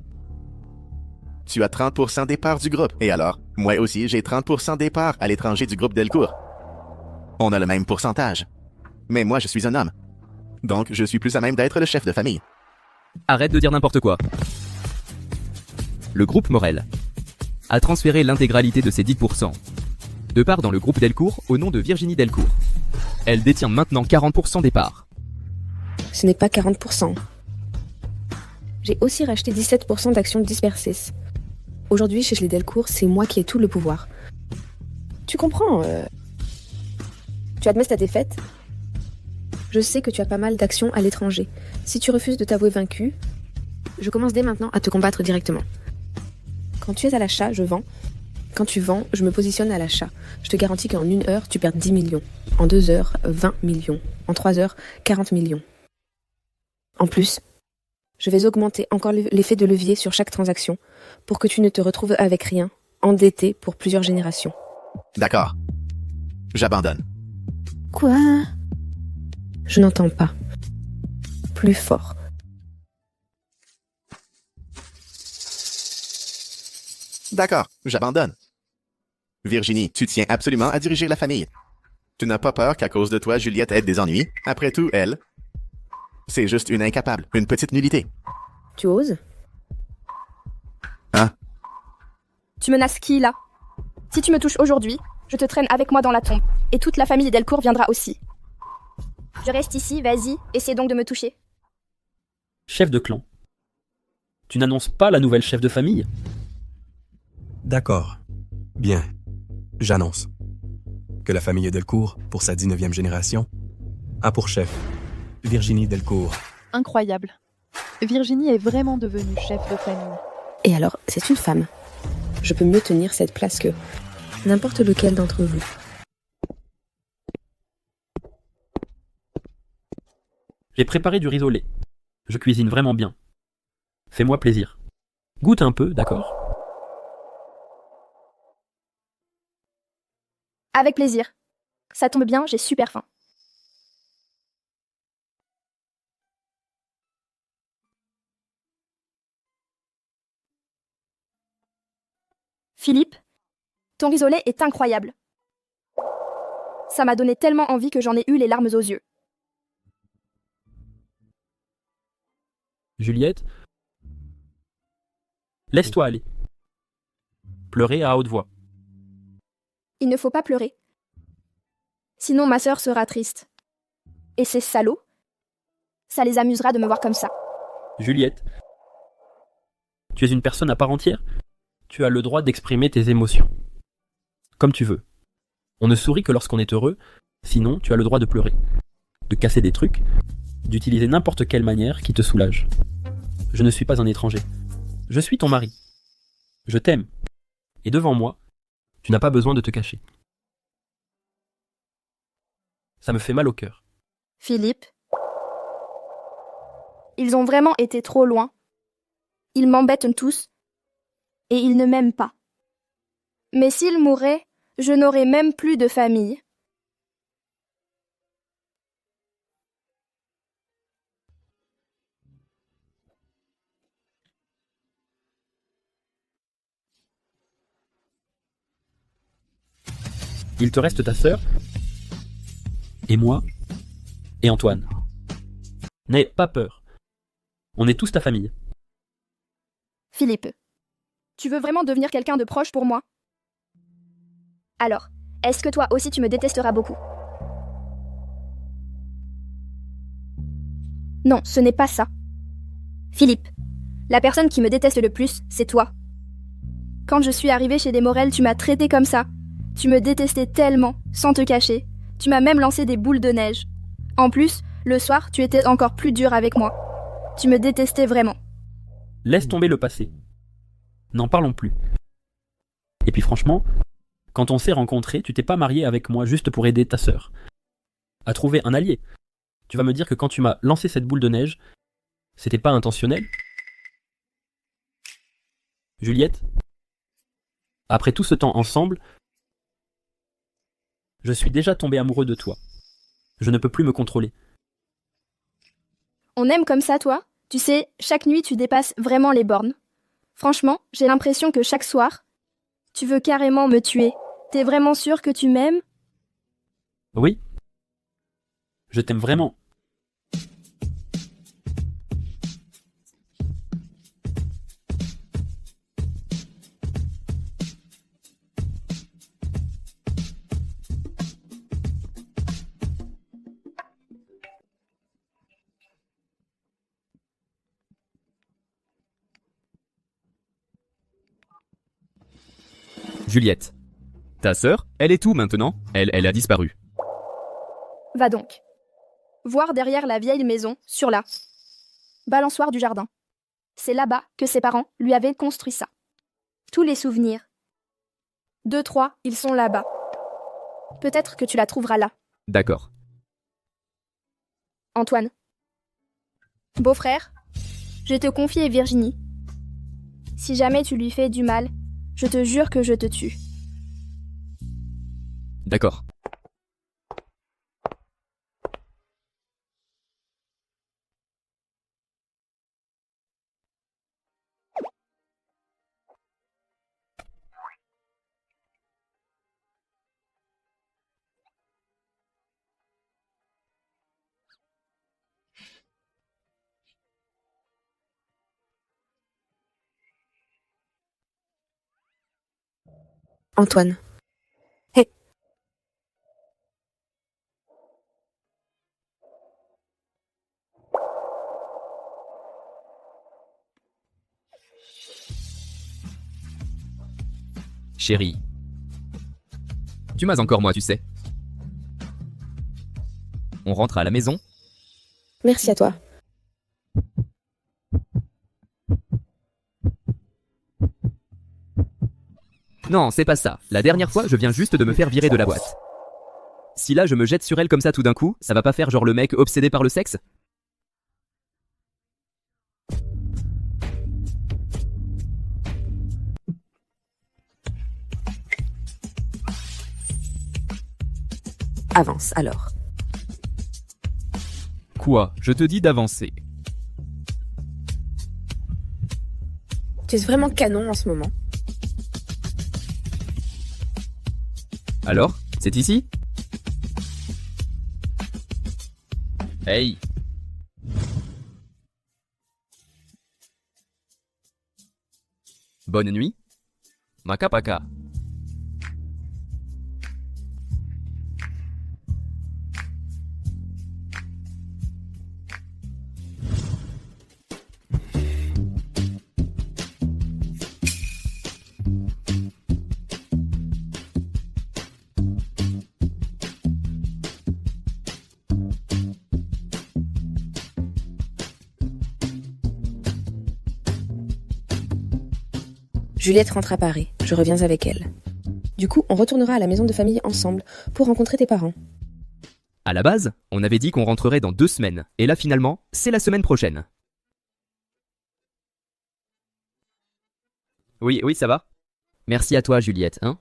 H: tu as 30% des parts du groupe. Et alors, moi aussi, j'ai 30% des parts à l'étranger du groupe Delcourt. On a le même pourcentage. Mais moi, je suis un homme. Donc, je suis plus à même d'être le chef de famille.
D: Arrête de dire n'importe quoi. Le groupe Morel a transféré l'intégralité de ses 10% de parts dans le groupe Delcourt au nom de Virginie Delcourt. Elle détient maintenant 40% des parts.
C: Ce n'est pas 40%. J'ai aussi racheté 17% d'actions dispersées. Aujourd'hui, chez les Delcourt, c'est moi qui ai tout le pouvoir. Tu comprends Tu admets ta défaite? Je sais que tu as pas mal d'actions à l'étranger. Si tu refuses de t'avouer vaincu, je commence dès maintenant à te combattre directement. Quand tu es à l'achat, je vends. Quand tu vends, je me positionne à l'achat. Je te garantis qu'en 1 heure, tu perds 10 millions. En 2 heures, 20 millions. En 3 heures, 40 millions. En plus, je vais augmenter encore l'effet de levier sur chaque transaction pour que tu ne te retrouves avec rien, endetté pour plusieurs générations.
H: D'accord. J'abandonne.
C: Quoi? Je n'entends pas. Plus fort.
H: D'accord, j'abandonne. Virginie, tu tiens absolument à diriger la famille. Tu n'as pas peur qu'à cause de toi, Juliette ait des ennuis? Après tout, elle, c'est juste une incapable, une petite nullité.
C: Tu oses?
H: Hein?
A: Tu menaces qui, là? Si tu me touches aujourd'hui, je te traîne avec moi dans la tombe. Et toute la famille Delcourt viendra aussi. Je reste ici, vas-y, essaie donc de me toucher.
B: Chef de clan. Tu n'annonces pas la nouvelle chef de famille?
J: D'accord. Bien. J'annonce que la famille Delcourt, pour sa 19e génération, a pour chef Virginie Delcourt.
I: Incroyable. Virginie est vraiment devenue chef de famille.
C: Et alors, c'est une femme. Je peux mieux tenir cette place que n'importe lequel d'entre vous.
B: J'ai préparé du rissolé. Je cuisine vraiment bien. Fais-moi plaisir. Goûte un peu, d'accord?
A: Avec plaisir. Ça tombe bien, j'ai super faim. Philippe, ton rissolé est incroyable. Ça m'a donné tellement envie que j'en ai eu les larmes aux yeux.
B: Juliette, laisse-toi aller. Pleurer à haute voix.
A: Il ne faut pas pleurer. Sinon ma sœur sera triste. Et ces salauds, ça les amusera de me voir comme ça.
B: Juliette, tu es une personne à part entière. Tu as le droit d'exprimer tes émotions. Comme tu veux. On ne sourit que lorsqu'on est heureux, sinon tu as le droit de pleurer, de casser des trucs, d'utiliser n'importe quelle manière qui te soulage. Je ne suis pas un étranger. Je suis ton mari. Je t'aime. Et devant moi, tu n'as pas besoin de te cacher. Ça me fait mal au cœur.
A: Philippe, ils ont vraiment été trop loin. Ils m'embêtent tous. Et ils ne m'aiment pas. Mais s'ils mouraient, je n'aurais même plus de famille.
B: Il te reste ta sœur, et moi, et Antoine. N'aie pas peur. On est tous ta famille.
A: Philippe, tu veux vraiment devenir quelqu'un de proche pour moi? Alors, est-ce que toi aussi tu me détesteras beaucoup? Non, ce n'est pas ça. Philippe, la personne qui me déteste le plus, c'est toi. Quand je suis arrivée chez les Morel, tu m'as traité comme ça. Tu me détestais tellement, sans te cacher. Tu m'as même lancé des boules de neige. En plus, le soir, tu étais encore plus dur avec moi. Tu me détestais vraiment.
B: Laisse tomber le passé. N'en parlons plus. Et puis franchement, quand on s'est rencontrés, tu t'es pas marié avec moi juste pour aider ta sœur à trouver un allié. Tu vas me dire que quand tu m'as lancé cette boule de neige, c'était pas intentionnel? Juliette, après tout ce temps ensemble, je suis déjà tombé amoureux de toi. Je ne peux plus me contrôler.
A: On aime comme ça, toi? Tu sais, chaque nuit, tu dépasses vraiment les bornes. Franchement, j'ai l'impression que chaque soir, tu veux carrément me tuer. T'es vraiment sûr que tu m'aimes?
B: Oui. Je t'aime vraiment.
D: Juliette. Ta sœur, elle est où maintenant? Elle a disparu.
A: Va donc. Voir derrière la vieille maison, sur la balançoire du jardin. C'est là-bas que ses parents lui avaient construit ça. Tous les souvenirs. 2, 3, ils sont là-bas. Peut-être que tu la trouveras là.
D: D'accord.
A: Antoine. Beau-frère, je te confie Virginie. Si jamais tu lui fais du mal, je te jure que je te tue.
D: D'accord.
C: Antoine. Hé.
D: Chérie. Tu m'as encore moi, tu sais. On rentre à la maison?
C: Merci à toi.
D: Non, c'est pas ça. La dernière fois, je viens juste de me faire virer de la boîte. Si là, je me jette sur elle comme ça tout d'un coup, ça va pas faire genre le mec obsédé par le sexe?
C: Avance alors.
D: Quoi? Je te dis d'avancer.
C: Tu es vraiment canon en ce moment.
D: Alors? C'est ici? Hey! Bonne nuit? Maka paka.
C: Juliette rentre à Paris, je reviens avec elle. Du coup, on retournera à la maison de famille ensemble pour rencontrer tes parents.
D: À la base, on avait dit qu'on rentrerait dans 2 semaines, et là finalement, c'est la semaine prochaine. Oui, ça va. Merci à toi, Juliette, hein.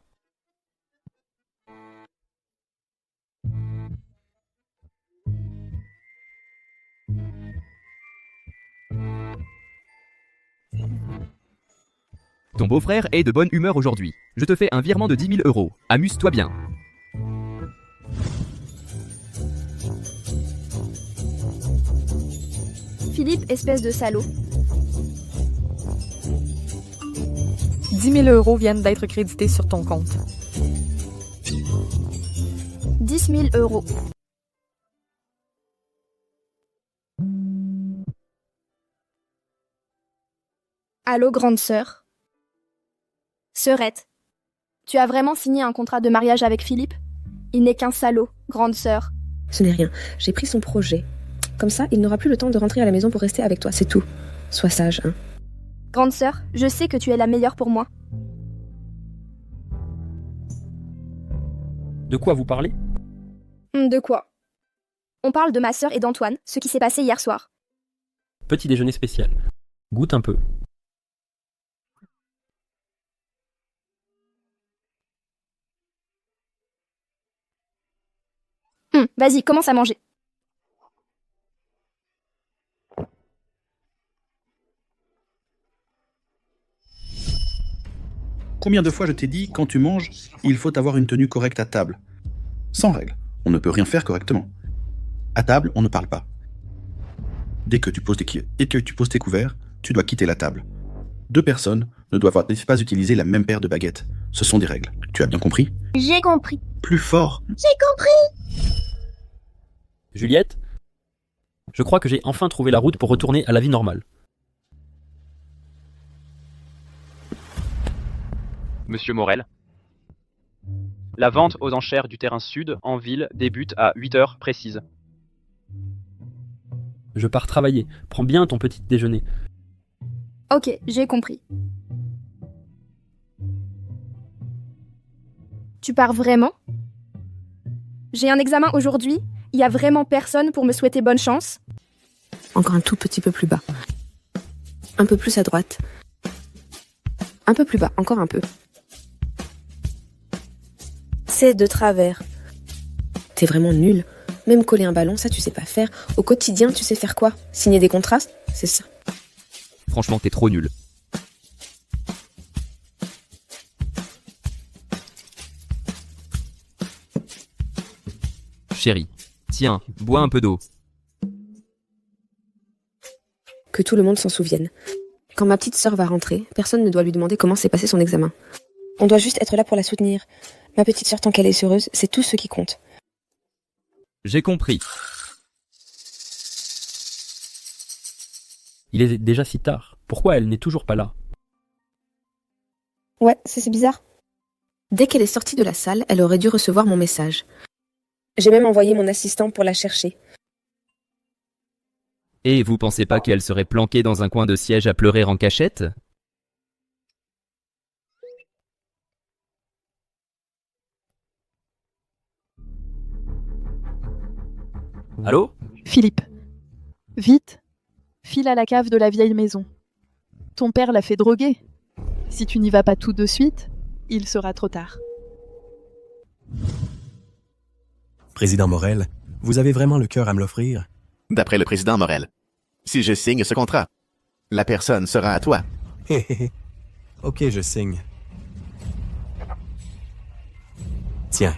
D: Ton beau-frère est de bonne humeur aujourd'hui. Je te fais un virement de 10 000 €. Amuse-toi bien.
A: Philippe, espèce de salaud.
F: 10 000 € viennent d'être crédités sur ton compte.
A: 10 000 €. Allô, grande sœur. Sœurette, tu as vraiment signé un contrat de mariage avec Philippe? Il n'est qu'un salaud, grande sœur.
C: Ce n'est rien. J'ai pris son projet. Comme ça, il n'aura plus le temps de rentrer à la maison pour rester avec toi, c'est tout. Sois sage, hein.
A: Grande sœur, je sais que tu es la meilleure pour moi.
B: De quoi vous parlez?
A: De quoi? On parle de ma sœur et d'Antoine, ce qui s'est passé hier soir.
B: Petit déjeuner spécial. Goûte un peu.
A: Vas-y, commence à manger.
G: Combien de fois je t'ai dit, quand tu manges, il faut avoir une tenue correcte à table? Sans règle, on ne peut rien faire correctement. À table, on ne parle pas. Dès que tu poses tes couverts, tu dois quitter la table. 2 personnes ne doivent pas utiliser la même paire de baguettes. Ce sont des règles. Tu as bien compris?
K: J'ai compris.
G: Plus fort.
K: J'ai compris.
B: Juliette? Je crois que j'ai enfin trouvé la route pour retourner à la vie normale.
E: Monsieur Morel. La vente aux enchères du terrain sud en ville débute à 8 heures précises.
B: Je pars travailler. Prends bien ton petit déjeuner.
A: Ok, j'ai compris. Tu pars vraiment? J'ai un examen aujourd'hui. Il y a vraiment personne pour me souhaiter bonne chance?
C: Encore un tout petit peu plus bas. Un peu plus à droite. Un peu plus bas, encore un peu. C'est de travers. T'es vraiment nul. Même coller un ballon, ça tu sais pas faire. Au quotidien, tu sais faire quoi? Signer des contrats? C'est ça.
D: Franchement, t'es trop nul. Chérie, tiens, bois un peu d'eau.
C: Que tout le monde s'en souvienne. Quand ma petite sœur va rentrer, personne ne doit lui demander comment s'est passé son examen. On doit juste être là pour la soutenir. Ma petite sœur, tant qu'elle est heureuse, c'est tout ce qui compte.
D: J'ai compris.
B: Il est déjà si tard. Pourquoi elle n'est toujours pas là?
C: Ouais, c'est bizarre. Dès qu'elle est sortie de la salle, elle aurait dû recevoir mon message. J'ai même envoyé mon assistant pour la chercher.
D: Et vous pensez pas qu'elle serait planquée dans un coin de siège à pleurer en cachette?
B: Allô?
I: Philippe, vite, file à la cave de la vieille maison. Ton père l'a fait droguer. Si tu n'y vas pas tout de suite, il sera trop tard.
J: Président Morel, vous avez vraiment le cœur à me l'offrir?
H: D'après le président Morel, si je signe ce contrat, la personne sera à toi.
J: Ok, je signe. Tiens.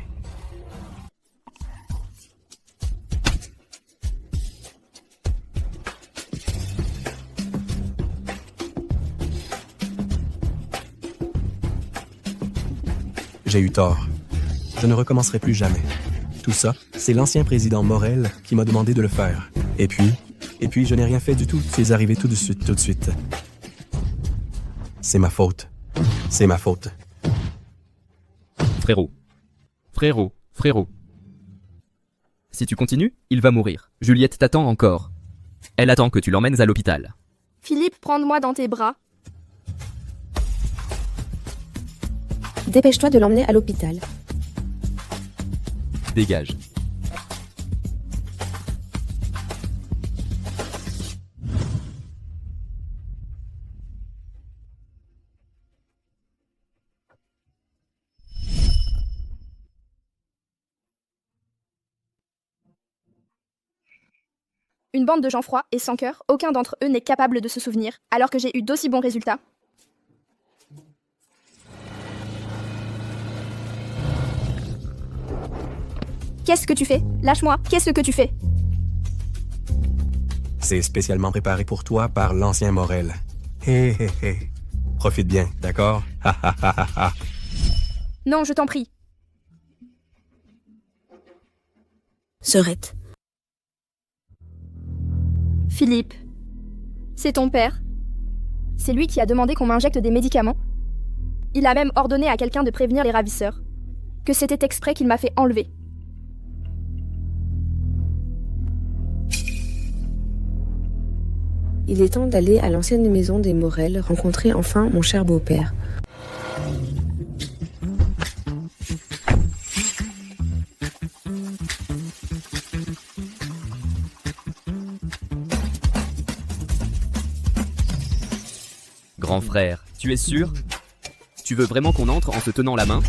J: J'ai eu tort. Je ne recommencerai plus jamais. Tout ça, c'est l'ancien président Morel qui m'a demandé de le faire. Et puis, je n'ai rien fait du tout. C'est arrivé tout de suite. C'est ma faute. C'est ma faute.
D: Frérot. Si tu continues, il va mourir. Juliette t'attend encore. Elle attend que tu l'emmènes à l'hôpital.
A: Philippe, prends-moi dans tes bras.
C: Dépêche-toi de l'emmener à l'hôpital.
D: Dégage.
A: Une bande de gens froids et sans cœur, aucun d'entre eux n'est capable de se souvenir, alors que j'ai eu d'aussi bons résultats. Qu'est-ce que tu fais? Lâche-moi, qu'est-ce que tu fais?
J: C'est spécialement préparé pour toi par l'ancien Morel. Hé hé hé. Profite bien, d'accord? Ha ha ha ha ha.
A: Non, je t'en prie.
C: Serette.
A: Philippe. C'est ton père. C'est lui qui a demandé qu'on m'injecte des médicaments. Il a même ordonné à quelqu'un de prévenir les ravisseurs. Que c'était exprès qu'il m'a fait enlever.
C: Il est temps d'aller à l'ancienne maison des Morel rencontrer enfin mon cher beau-père.
D: Grand frère, tu es sûr? Tu veux vraiment qu'on entre en se tenant la main?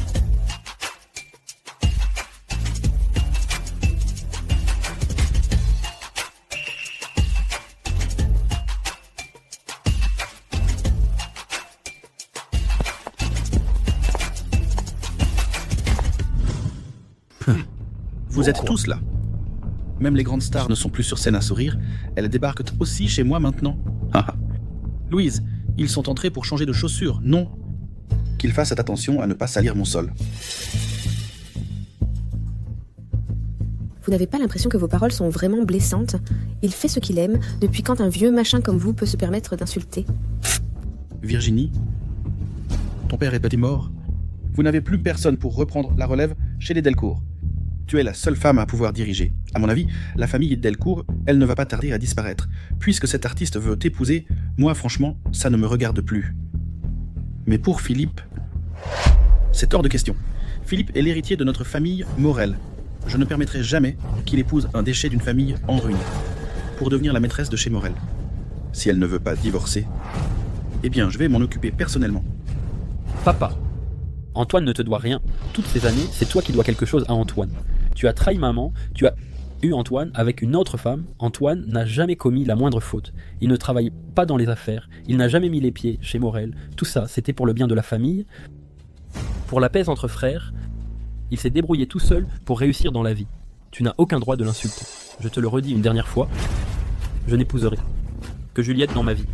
G: Vous êtes tous là. Même les grandes stars ne sont plus sur scène à sourire, elles débarquent aussi chez moi maintenant. Louise, ils sont entrés pour changer de chaussures, non. Qu'ils fassent attention à ne pas salir mon sol.
C: Vous n'avez pas l'impression que vos paroles sont vraiment blessantes? Il fait ce qu'il aime, depuis quand un vieux machin comme vous peut se permettre d'insulter?
G: Virginie, ton père est peut-être mort. Vous n'avez plus personne pour reprendre la relève chez les Delcourt. Tu es la seule femme à pouvoir diriger. À mon avis, la famille Delcourt, elle ne va pas tarder à disparaître. Puisque cet artiste veut t'épouser, moi franchement, ça ne me regarde plus. Mais pour Philippe, c'est hors de question. Philippe est l'héritier de notre famille Morel. Je ne permettrai jamais qu'il épouse un déchet d'une famille en ruine, pour devenir la maîtresse de chez Morel. Si elle ne veut pas divorcer, eh bien je vais m'en occuper personnellement.
B: Papa, Antoine ne te doit rien. Toutes ces années, c'est toi qui dois quelque chose à Antoine. Tu as trahi maman, tu as eu Antoine avec une autre femme. Antoine n'a jamais commis la moindre faute. Il ne travaille pas dans les affaires, il n'a jamais mis les pieds chez Morel. Tout ça, c'était pour le bien de la famille, pour la paix entre frères. Il s'est débrouillé tout seul pour réussir dans la vie. Tu n'as aucun droit de l'insulter. Je te le redis une dernière fois, je n'épouserai que Juliette dans ma vie.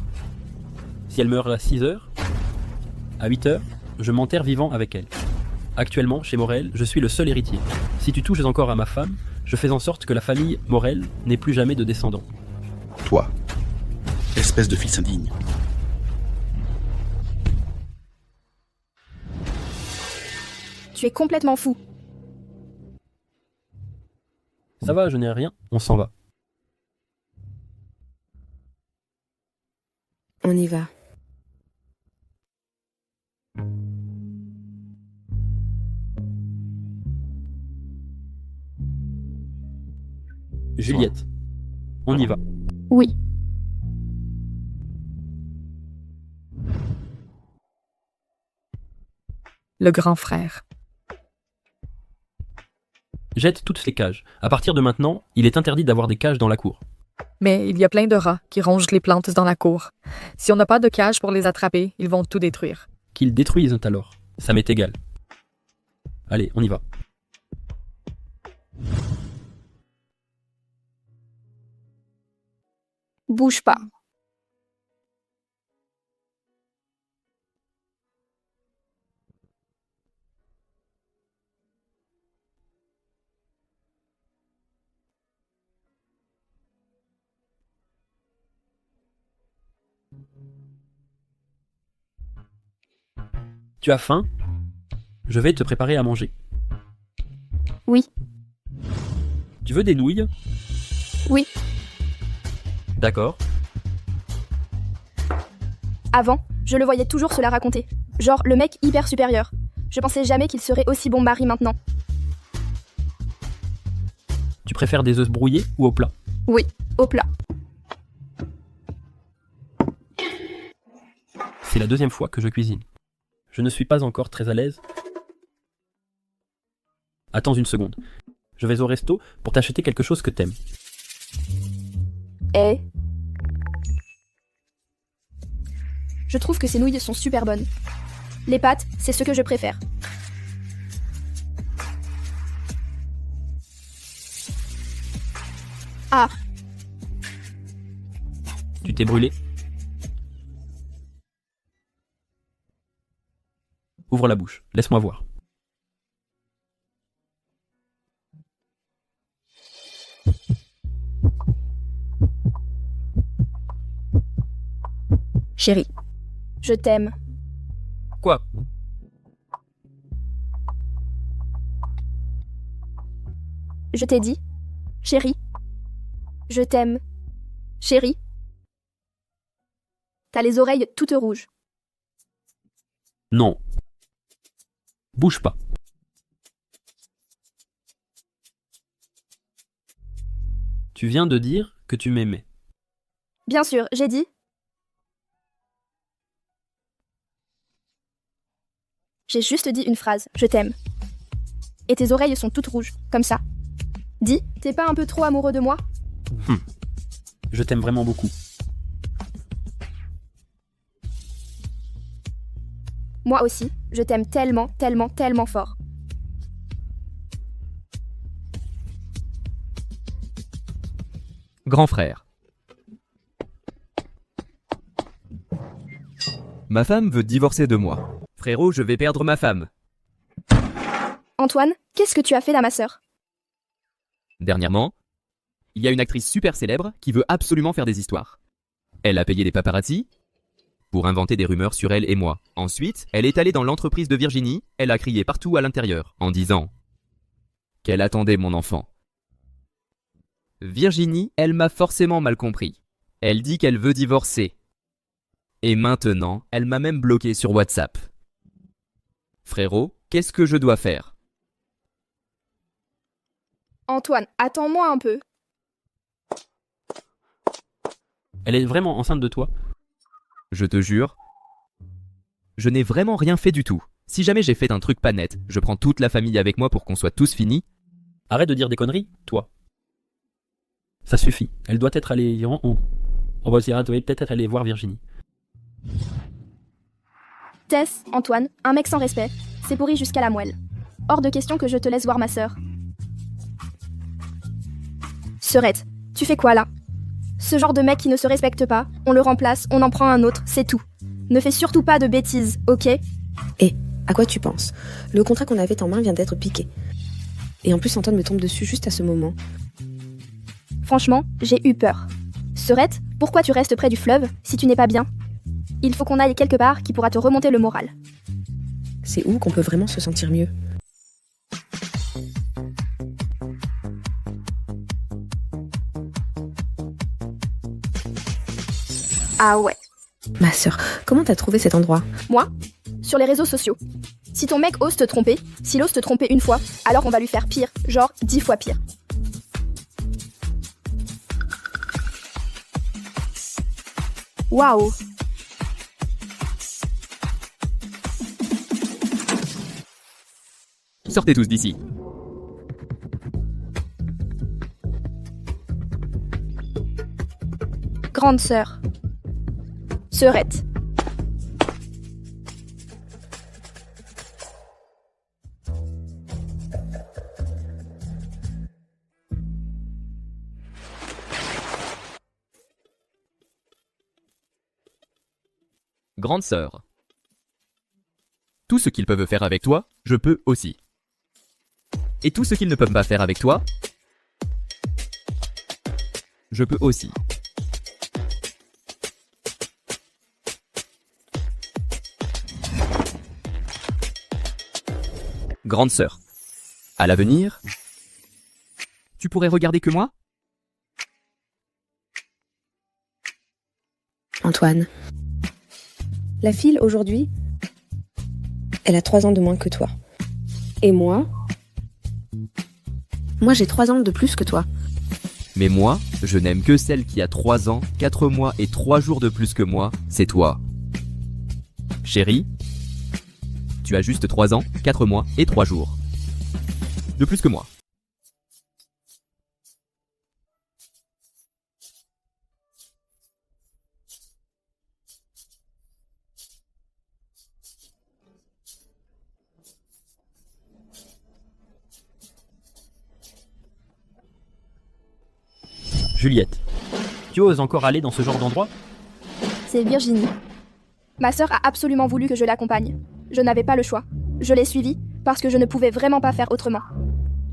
B: Si elle meurt à 6h, à 8h, je m'enterre vivant avec elle. Actuellement, chez Morel, je suis le seul héritier. Si tu touches encore à ma femme, je fais en sorte que la famille Morel n'ait plus jamais de descendants.
G: Toi, espèce de fils indigne.
A: Tu es complètement fou.
B: Ça va, je n'ai rien, on s'en va.
C: On y va.
B: Juliette, on y va.
A: Oui.
F: Le grand frère.
B: Jette toutes les cages. À partir de maintenant, il est interdit d'avoir des cages dans la cour.
F: Mais il y a plein de rats qui rongent les plantes dans la cour. Si on n'a pas de cage pour les attraper, ils vont tout détruire.
B: Qu'ils détruisent alors. Ça m'est égal. Allez, on y va.
A: Bouge pas.
B: Tu as faim? Je vais te préparer à manger.
A: Oui.
B: Tu veux des nouilles?
A: Oui.
B: D'accord.
A: Avant, je le voyais toujours se la raconter. Genre le mec hyper supérieur. Je pensais jamais qu'il serait aussi bon mari maintenant.
B: Tu préfères des œufs brouillés ou au plat?
A: Oui, au plat.
B: C'est la deuxième fois que je cuisine. Je ne suis pas encore très à l'aise. Attends une seconde. Je vais au resto pour t'acheter quelque chose que t'aimes.
A: Eh. Je trouve que ces nouilles sont super bonnes. Les pâtes, c'est ce que je préfère. Ah.
B: t'es brûlé? Ouvre la bouche, laisse-moi voir.
A: Chérie, je t'aime.
B: Quoi?
A: Je t'ai dit, chérie, je t'aime. Chérie, t'as les oreilles toutes rouges.
B: Non. Bouge pas. Tu viens de dire que tu m'aimais.
A: Bien sûr, j'ai dit. J'ai juste dit une phrase, je t'aime. Et tes oreilles sont toutes rouges, comme ça. Dis, t'es pas un peu trop amoureux de moi?
B: Je t'aime vraiment beaucoup.
A: Moi aussi, je t'aime tellement, tellement, tellement fort.
D: Grand frère. Ma femme veut divorcer de moi. Frérot, je vais perdre ma femme.
A: Antoine, qu'est-ce que tu as fait là, ma sœur?
D: Dernièrement, il y a une actrice super célèbre qui veut absolument faire des histoires. Elle a payé des paparazzis pour inventer des rumeurs sur elle et moi. Ensuite, elle est allée dans l'entreprise de Virginie, elle a crié partout à l'intérieur en disant qu'elle attendait mon enfant. Virginie, elle m'a forcément mal compris. Elle dit qu'elle veut divorcer. Et maintenant, elle m'a même bloqué sur WhatsApp. Frérot, qu'est-ce que je dois faire?
A: Antoine, attends-moi un peu.
B: Elle est vraiment enceinte de toi?
D: Je te jure, je n'ai vraiment rien fait du tout. Si jamais j'ai fait un truc pas net, je prends toute la famille avec moi pour qu'on soit tous finis.
B: Arrête de dire des conneries, toi. Ça suffit. Elle doit être allée... On va peut-être aller voir Virginie.
A: Tess, Antoine, un mec sans respect. C'est pourri jusqu'à la moelle. Hors de question que je te laisse voir ma sœur. Serette, tu fais quoi là? Ce genre de mec qui ne se respecte pas, on le remplace, on en prend un autre, c'est tout. Ne fais surtout pas de bêtises, ok?
C: À quoi tu penses? Le contrat qu'on avait en main vient d'être piqué. Et en plus, Antoine me tombe dessus juste à ce moment.
A: Franchement, j'ai eu peur. Serette, pourquoi tu restes près du fleuve si tu n'es pas bien? Il faut qu'on aille quelque part qui pourra te remonter le moral.
C: C'est où qu'on peut vraiment se sentir mieux?
A: Ah ouais.
C: Ma sœur, comment t'as trouvé cet endroit?
A: Moi? Sur les réseaux sociaux. Si ton mec ose te tromper, s'il ose te tromper une fois, alors on va lui faire pire, genre 10 fois pire. Waouh!
D: Sortez tous d'ici.
A: Grande sœur. Serette.
D: Grande sœur. Tout ce qu'ils peuvent faire avec toi, je peux aussi. Et tout ce qu'ils ne peuvent pas faire avec toi, je peux aussi. Grande sœur. À l'avenir, tu pourrais regarder que moi?
C: Antoine. La fille, aujourd'hui, elle a 3 ans de moins que toi. Et moi? Moi, j'ai 3 ans de plus que toi.
D: Mais moi, je n'aime que celle qui a 3 ans, 4 mois et 3 jours de plus que moi, c'est toi. Chérie, tu as juste 3 ans, 4 mois et 3 jours. De plus que moi.
B: Juliette, Tu oses encore aller dans ce genre d'endroit?
A: C'est Virginie. Ma sœur a absolument voulu que je l'accompagne. Je n'avais pas le choix. Je l'ai suivie parce que je ne pouvais vraiment pas faire autrement.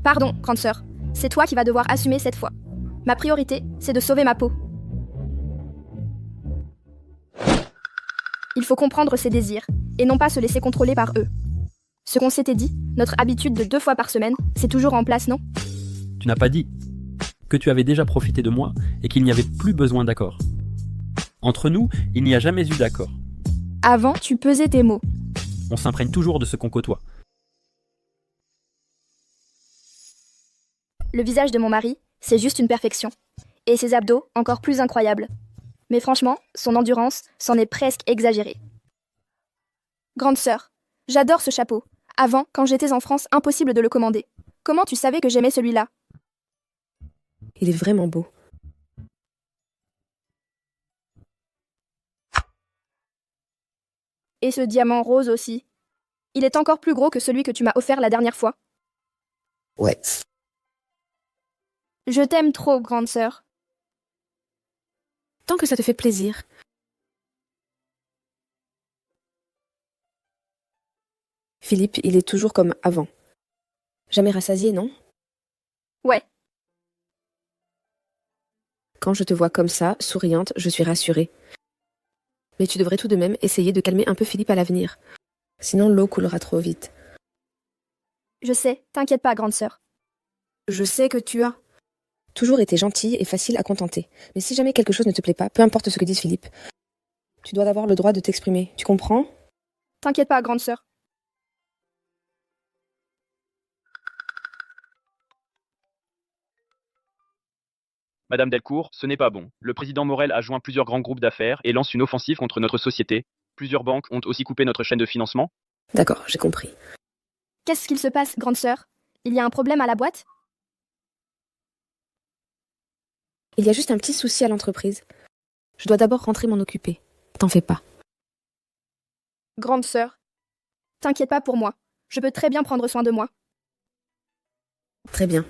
A: Pardon, grande sœur. C'est toi qui vas devoir assumer cette fois. Ma priorité, c'est de sauver ma peau. Il faut comprendre ses désirs, et non pas se laisser contrôler par eux. Ce qu'on s'était dit, notre habitude de 2 fois par semaine, c'est toujours en place, non?
B: Tu n'as pas dit que tu avais déjà profité de moi et qu'il n'y avait plus besoin d'accord. Entre nous, il n'y a jamais eu d'accord.
A: Avant, tu pesais tes mots.
B: On s'imprègne toujours de ce qu'on côtoie.
A: Le visage de mon mari, c'est juste une perfection. Et ses abdos, encore plus incroyables. Mais franchement, son endurance s'en est presque exagérée. Grande sœur, j'adore ce chapeau. Avant, quand j'étais en France, impossible de le commander. Comment tu savais que j'aimais celui-là?
C: Il est vraiment beau.
A: Et ce diamant rose aussi. Il est encore plus gros que celui que tu m'as offert la dernière fois.
C: Ouais.
A: Je t'aime trop, grande sœur.
C: Tant que ça te fait plaisir. Philippe, il est toujours comme avant. Jamais rassasié, non?
A: Ouais.
C: Quand je te vois comme ça, souriante, je suis rassurée. Mais tu devrais tout de même essayer de calmer un peu Philippe à l'avenir. Sinon, l'eau coulera trop vite.
A: Je sais, t'inquiète pas, grande sœur.
C: Je sais que tu as toujours été gentille et facile à contenter. Mais si jamais quelque chose ne te plaît pas, peu importe ce que dise Philippe, tu dois avoir le droit de t'exprimer. Tu comprends?
A: T'inquiète pas, grande sœur.
E: Madame Delcourt, ce n'est pas bon. Le président Morel a joint plusieurs grands groupes d'affaires et lance une offensive contre notre société. Plusieurs banques ont aussi coupé notre chaîne de financement.
C: D'accord, j'ai compris.
A: Qu'est-ce qu'il se passe, grande sœur? Il y a un problème à la boîte?
C: Il y a juste un petit souci à l'entreprise. Je dois d'abord rentrer m'en occuper. T'en fais pas.
A: Grande sœur, t'inquiète pas pour moi. Je peux très bien prendre soin de moi.
C: Très bien.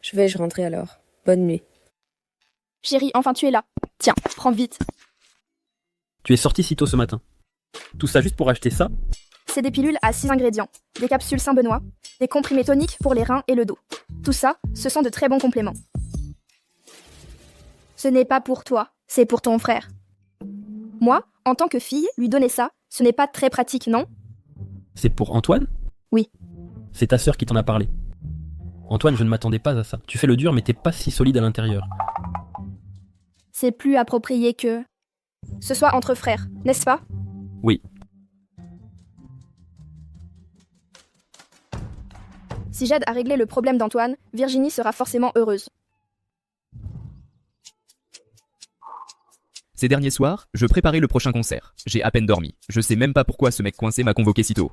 C: Je rentrer alors. Bonne nuit.
A: Chérie, enfin tu es là. Tiens, prends vite.
B: Tu es sorti si tôt ce matin. Tout ça juste pour acheter ça?
A: C'est des pilules à 6 ingrédients, des capsules Saint-Benoît, des comprimés toniques pour les reins et le dos. Tout ça, ce sont de très bons compléments. Ce n'est pas pour toi, c'est pour ton frère. Moi, en tant que fille, lui donner ça, ce n'est pas très pratique, non?
B: C'est pour Antoine?
A: Oui.
B: C'est ta sœur qui t'en a parlé. Antoine, je ne m'attendais pas à ça. Tu fais le dur, mais t'es pas si solide à l'intérieur.
A: C'est plus approprié que ce soit entre frères, n'est-ce pas?
B: Oui.
A: Si j'aide à régler le problème d'Antoine, Virginie sera forcément heureuse.
D: Ces derniers soirs, je préparais le prochain concert. J'ai à peine dormi. Je sais même pas pourquoi ce mec coincé m'a convoqué si tôt.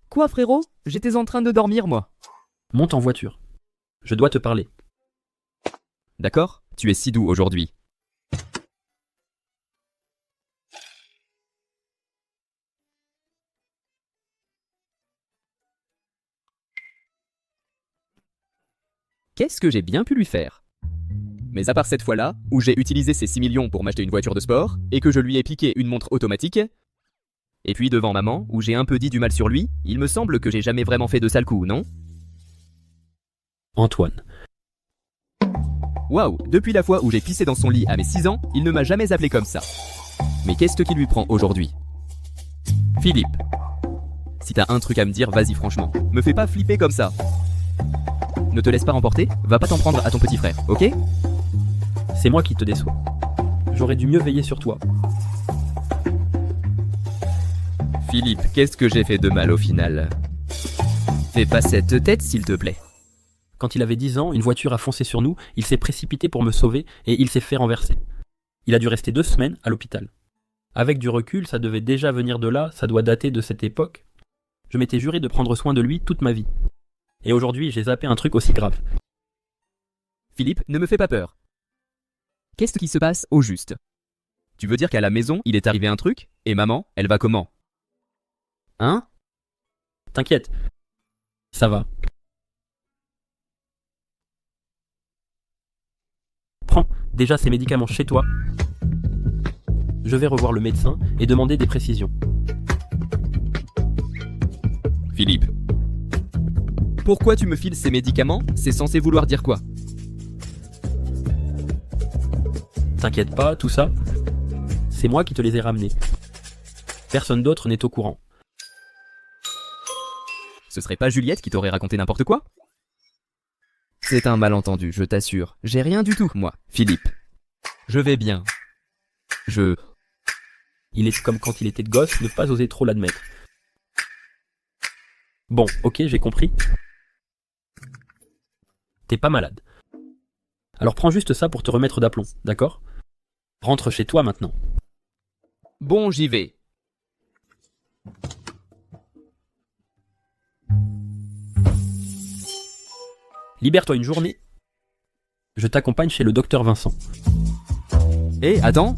D: Quoi, frérot? J'étais en train de dormir, moi.
B: Monte en voiture. Je dois te parler.
D: D'accord? Tu es si doux aujourd'hui. Qu'est-ce que j'ai bien pu lui faire? Mais à part cette fois-là, où j'ai utilisé ces 6 millions pour m'acheter une voiture de sport, et que je lui ai piqué une montre automatique, et puis devant maman, où j'ai un peu dit du mal sur lui, il me semble que j'ai jamais vraiment fait de sale coup, non?
B: Antoine.
D: Waouh, depuis la fois où j'ai pissé dans son lit à mes 6 ans, il ne m'a jamais appelé comme ça. Mais qu'est-ce qui lui prend aujourd'hui? Philippe. Si t'as un truc à me dire, vas-y franchement. Me fais pas flipper comme ça. Ne te laisse pas remporter, va pas t'en prendre à ton petit frère, ok?
B: C'est moi qui te déçois. J'aurais dû mieux veiller sur toi.
D: Philippe, qu'est-ce que j'ai fait de mal au final? Fais pas cette tête s'il te plaît.
B: Quand il avait 10 ans, une voiture a foncé sur nous, il s'est précipité pour me sauver et il s'est fait renverser. Il a dû rester 2 semaines à l'hôpital. Avec du recul, ça devait déjà venir de là, ça doit dater de cette époque. Je m'étais juré de prendre soin de lui toute ma vie. Et aujourd'hui, j'ai zappé un truc aussi grave.
D: Philippe, ne me fais pas peur. Qu'est-ce qui se passe au juste? Tu veux dire qu'à la maison, il est arrivé un truc? Et maman, elle va comment?
B: Hein? T'inquiète. Ça va. déjà ces médicaments chez toi. Je vais revoir le médecin et demander des précisions.
D: Philippe. Pourquoi tu me files ces médicaments? C'est censé vouloir dire quoi?
B: T'inquiète pas, tout ça, c'est moi qui te les ai ramenés. Personne d'autre n'est au courant.
D: Ce serait pas Juliette qui t'aurait raconté n'importe quoi? C'est un malentendu, je t'assure. J'ai rien du tout, moi, Philippe. Je vais bien.
B: Il est comme quand il était de gosse, ne pas oser trop l'admettre. Bon, ok, j'ai compris. T'es pas malade. Alors prends juste ça pour te remettre d'aplomb, d'accord? Rentre chez toi maintenant.
D: Bon, j'y vais.
B: Libère-toi une journée. Je t'accompagne chez le docteur Vincent.
D: Hé, attends.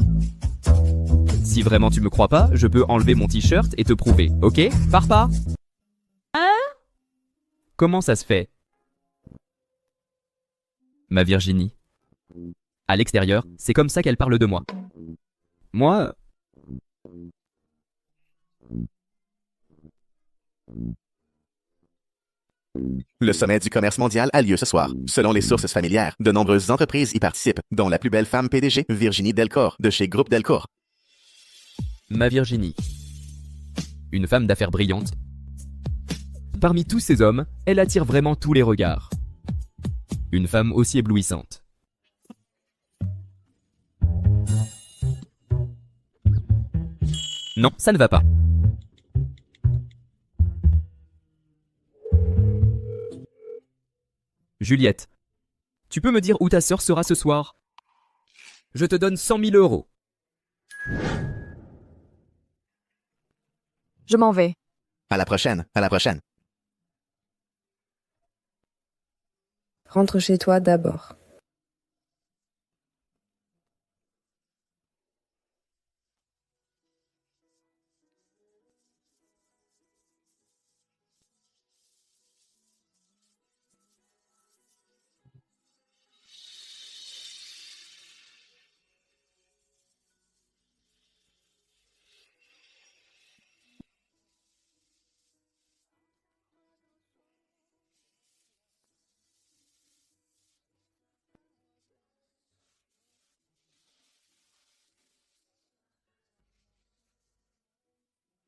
D: Si vraiment tu me crois pas, je peux enlever mon t-shirt et te prouver, ok? Pars pas. Comment ça se fait? Ma Virginie. À l'extérieur, c'est comme ça qu'elle parle de moi. Moi...
H: Le sommet du commerce mondial a lieu ce soir. Selon les sources familières, de nombreuses entreprises y participent, dont la plus belle femme PDG, Virginie Delcourt, de chez Groupe Delcourt.
D: Ma Virginie. Une femme d'affaires brillante. Parmi tous ces hommes, elle attire vraiment tous les regards. Une femme aussi éblouissante. Non, ça ne va pas. Juliette, tu peux me dire où ta sœur sera ce soir? Je te donne 100 000 euros.
F: Je m'en vais.
H: À la prochaine, à la prochaine.
C: Rentre chez toi d'abord.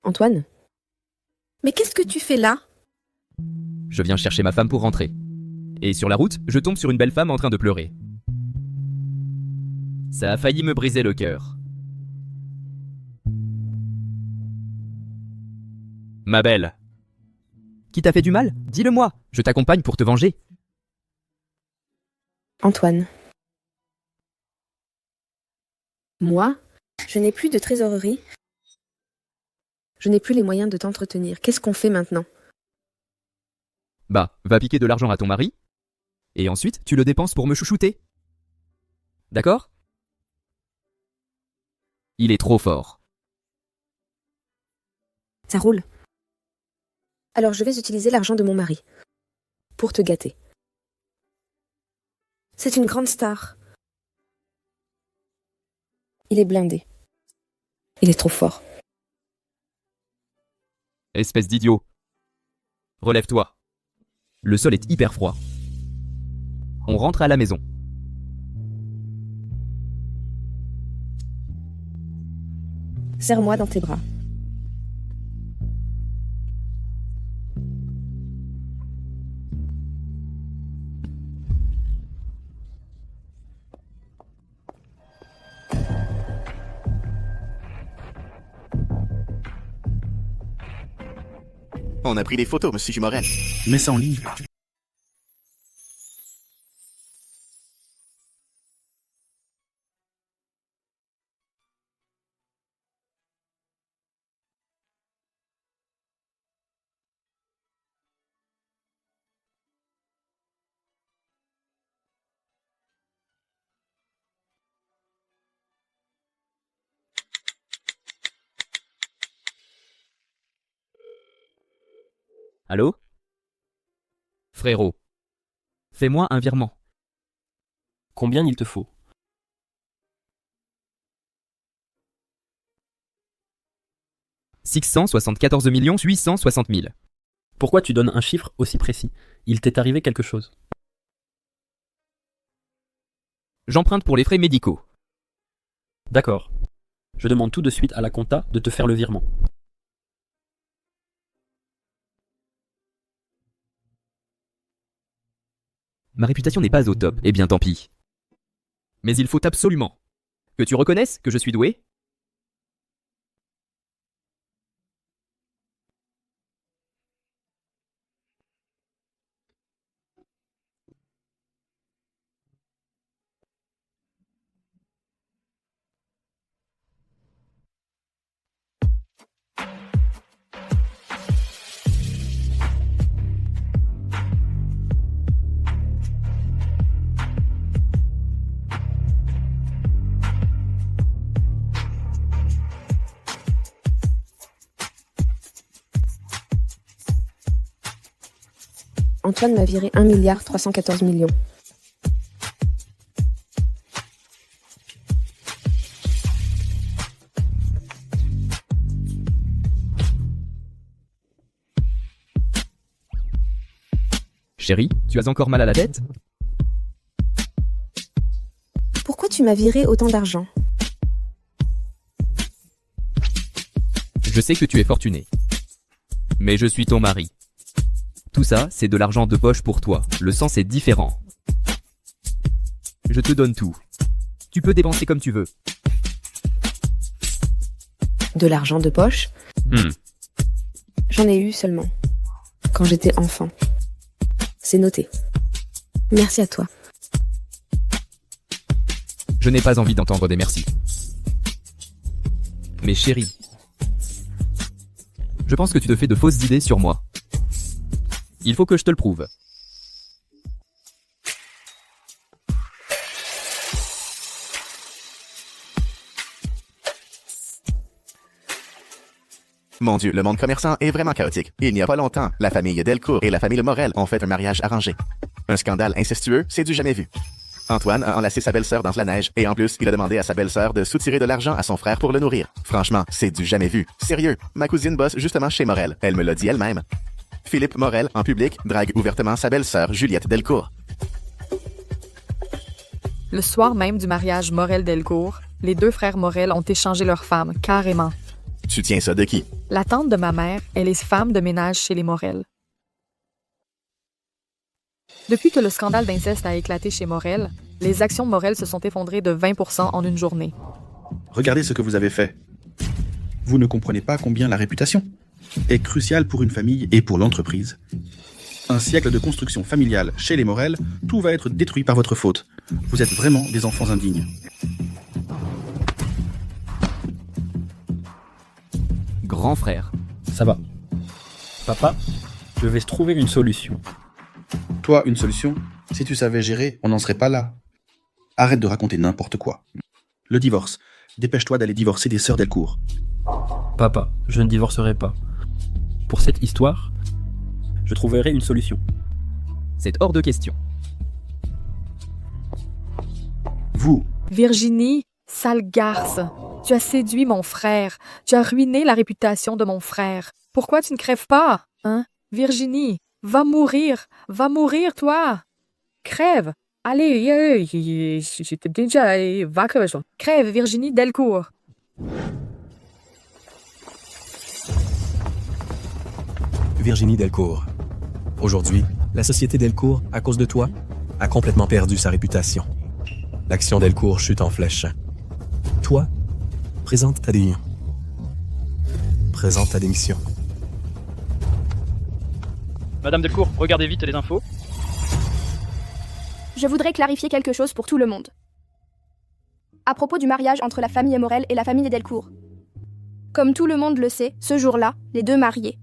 C: Antoine? Mais qu'est-ce que tu fais là?
D: Je viens chercher ma femme pour rentrer. Et sur la route, je tombe sur une belle femme en train de pleurer. Ça a failli me briser le cœur. Ma belle. Qui t'a fait du mal? Dis-le-moi, je t'accompagne pour te venger.
C: Antoine. Moi, je n'ai plus de trésorerie. Je n'ai plus les moyens de t'entretenir. Qu'est-ce qu'on fait maintenant?
D: Bah, va piquer de l'argent à ton mari. Et ensuite, tu le dépenses pour me chouchouter. D'accord? Il est trop fort.
C: Ça roule. Alors je vais utiliser l'argent de mon mari. Pour te gâter. C'est une grande star. Il est blindé. Il est trop fort.
D: Espèce d'idiot. Relève-toi. Le sol est hyper froid. On rentre à la maison.
C: Serre-moi dans tes bras.
H: On a pris des photos, monsieur Morel.
G: Mets ça en ligne.
D: Allô? Frérot, fais-moi un virement.
B: Combien il te faut?
D: 674 860 000.
B: Pourquoi tu donnes un chiffre aussi précis? Il t'est arrivé quelque chose.
D: J'emprunte pour les frais médicaux.
B: D'accord. Je demande tout de suite à la compta de te faire le virement.
D: Ma réputation n'est pas au top, eh bien tant pis. Mais il faut absolument que tu reconnaisses que je suis doué.
C: Antoine m'a viré 1,314 milliard.
D: Chérie, tu as encore mal à la tête?
C: Pourquoi tu m'as viré autant d'argent?
D: Je sais que tu es fortuné. Mais je suis ton mari. Tout ça, c'est de l'argent de poche pour toi. Le sens est différent. Je te donne tout. Tu peux dépenser comme tu veux.
C: De l'argent de poche? J'en ai eu seulement. Quand j'étais enfant. C'est noté. Merci à toi.
D: Je n'ai pas envie d'entendre des merci. Mais chérie, je pense que tu te fais de fausses idées sur moi. Il faut que je te le prouve.
H: Mon Dieu, le monde commerçant est vraiment chaotique. Il n'y a pas longtemps, la famille Delcourt et la famille Morel ont fait un mariage arrangé. Un scandale incestueux, c'est du jamais vu. Antoine a enlacé sa belle-sœur dans la neige et en plus, il a demandé à sa belle-sœur de soutirer de l'argent à son frère pour le nourrir. Franchement, c'est du jamais vu. Sérieux, ma cousine bosse justement chez Morel. Elle me l'a dit elle-même. Philippe Morel, en public, drague ouvertement sa belle-sœur Juliette Delcourt.
F: Le soir même du mariage Morel-Delcourt, les deux frères Morel ont échangé leurs femmes, carrément.
H: Tu tiens ça de qui?
F: La tante de ma mère, elle est femme de ménage chez les Morel. Depuis que le scandale d'inceste a éclaté chez Morel, les actions Morel se sont effondrées de 20% en une journée.
G: Regardez ce que vous avez fait. Vous ne comprenez pas combien la réputation est cruciale pour une famille et pour l'entreprise. Un siècle de construction familiale chez les Morel, tout va être détruit par votre faute. Vous êtes vraiment des enfants indignes.
D: Grand frère.
B: Ça va. Papa, je vais trouver une solution.
G: Toi, une solution? Si tu savais gérer, on n'en serait pas là. Arrête de raconter n'importe quoi. Le divorce. Dépêche-toi d'aller divorcer des sœurs Delcourt.
B: Papa, je ne divorcerai pas. Pour cette histoire, je trouverai une solution.
D: C'est hors de question.
G: Vous,
F: Virginie, sale garce, tu as séduit mon frère. Tu as ruiné la réputation de mon frère. Pourquoi tu ne crèves pas, hein? Virginie, va mourir, toi. Crève. Allez, j'étais déjà vainqueuse. Crève, Virginie Delcourt.
J: Virginie Delcourt. Aujourd'hui, la société Delcourt, à cause de toi, a complètement perdu sa réputation. L'action Delcourt chute en flèche. Toi, présente ta démission. Présente ta démission.
E: Madame Delcourt, regardez vite les infos.
A: Je voudrais clarifier quelque chose pour tout le monde. À propos du mariage entre la famille Morel et la famille Delcourt. Comme tout le monde le sait, ce jour-là, les deux mariés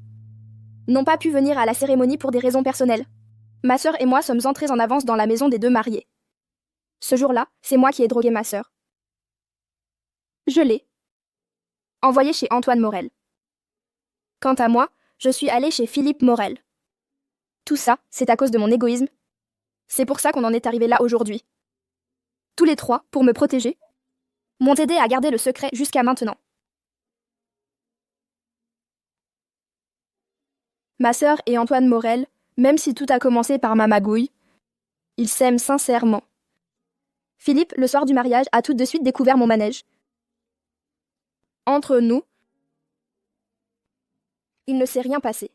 A: n'ont pas pu venir à la cérémonie pour des raisons personnelles. Ma sœur et moi sommes entrés en avance dans la maison des deux mariés. Ce jour-là, c'est moi qui ai drogué ma sœur. Je l'ai envoyée chez Antoine Morel. Quant à moi, je suis allée chez Philippe Morel. Tout ça, c'est à cause de mon égoïsme. C'est pour ça qu'on en est arrivé là aujourd'hui. Tous les trois, pour me protéger, m'ont aidé à garder le secret jusqu'à maintenant. Ma sœur et Antoine Morel, même si tout a commencé par ma magouille, ils s'aiment sincèrement. Philippe, le soir du mariage, a tout de suite découvert mon manège. Entre nous, il ne s'est rien passé.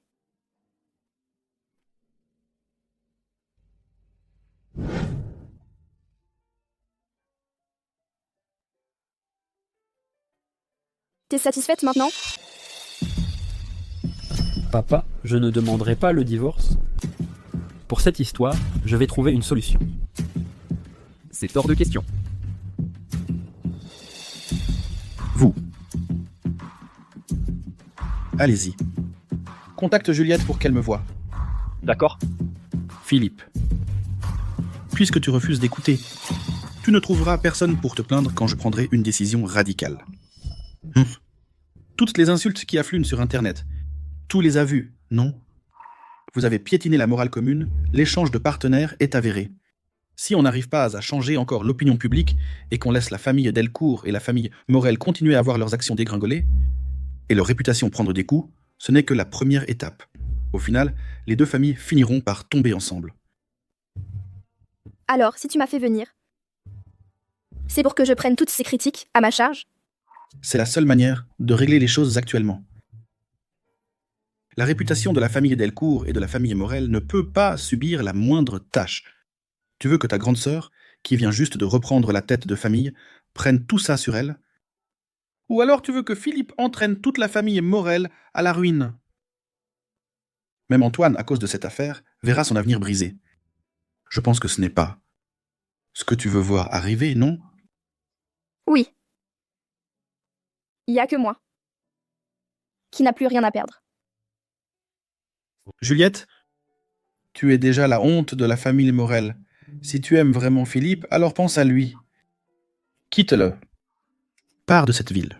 A: T'es satisfaite maintenant?
B: Papa, je ne demanderai pas le divorce. Pour cette histoire, je vais trouver une solution.
D: C'est hors de question.
G: Vous. Allez-y. Contacte Juliette pour qu'elle me voie.
E: D'accord?
G: Philippe. Puisque tu refuses d'écouter, tu ne trouveras personne pour te plaindre quand je prendrai une décision radicale. Toutes les insultes qui affluent sur Internet, tous les avus, non? Vous avez piétiné la morale commune, l'échange de partenaires est avéré. Si on n'arrive pas à changer encore l'opinion publique et qu'on laisse la famille Delcourt et la famille Morel continuer à voir leurs actions dégringoler et leur réputation prendre des coups, ce n'est que la première étape. Au final, les deux familles finiront par tomber ensemble.
A: Alors, si tu m'as fait venir, c'est pour que je prenne toutes ces critiques à ma charge?
G: C'est la seule manière de régler les choses actuellement. La réputation de la famille Delcourt et de la famille Morel ne peut pas subir la moindre tâche. Tu veux que ta grande sœur, qui vient juste de reprendre la tête de famille, prenne tout ça sur elle? Ou alors tu veux que Philippe entraîne toute la famille Morel à la ruine? Même Antoine, à cause de cette affaire, verra son avenir brisé. Je pense que ce n'est pas ce que tu veux voir arriver, non?
A: Oui. Il n'y a que moi, qui n'a plus rien à perdre.
G: Juliette, tu es déjà la honte de la famille Morel. Si tu aimes vraiment Philippe, alors pense à lui. Quitte-le. Pars de cette ville.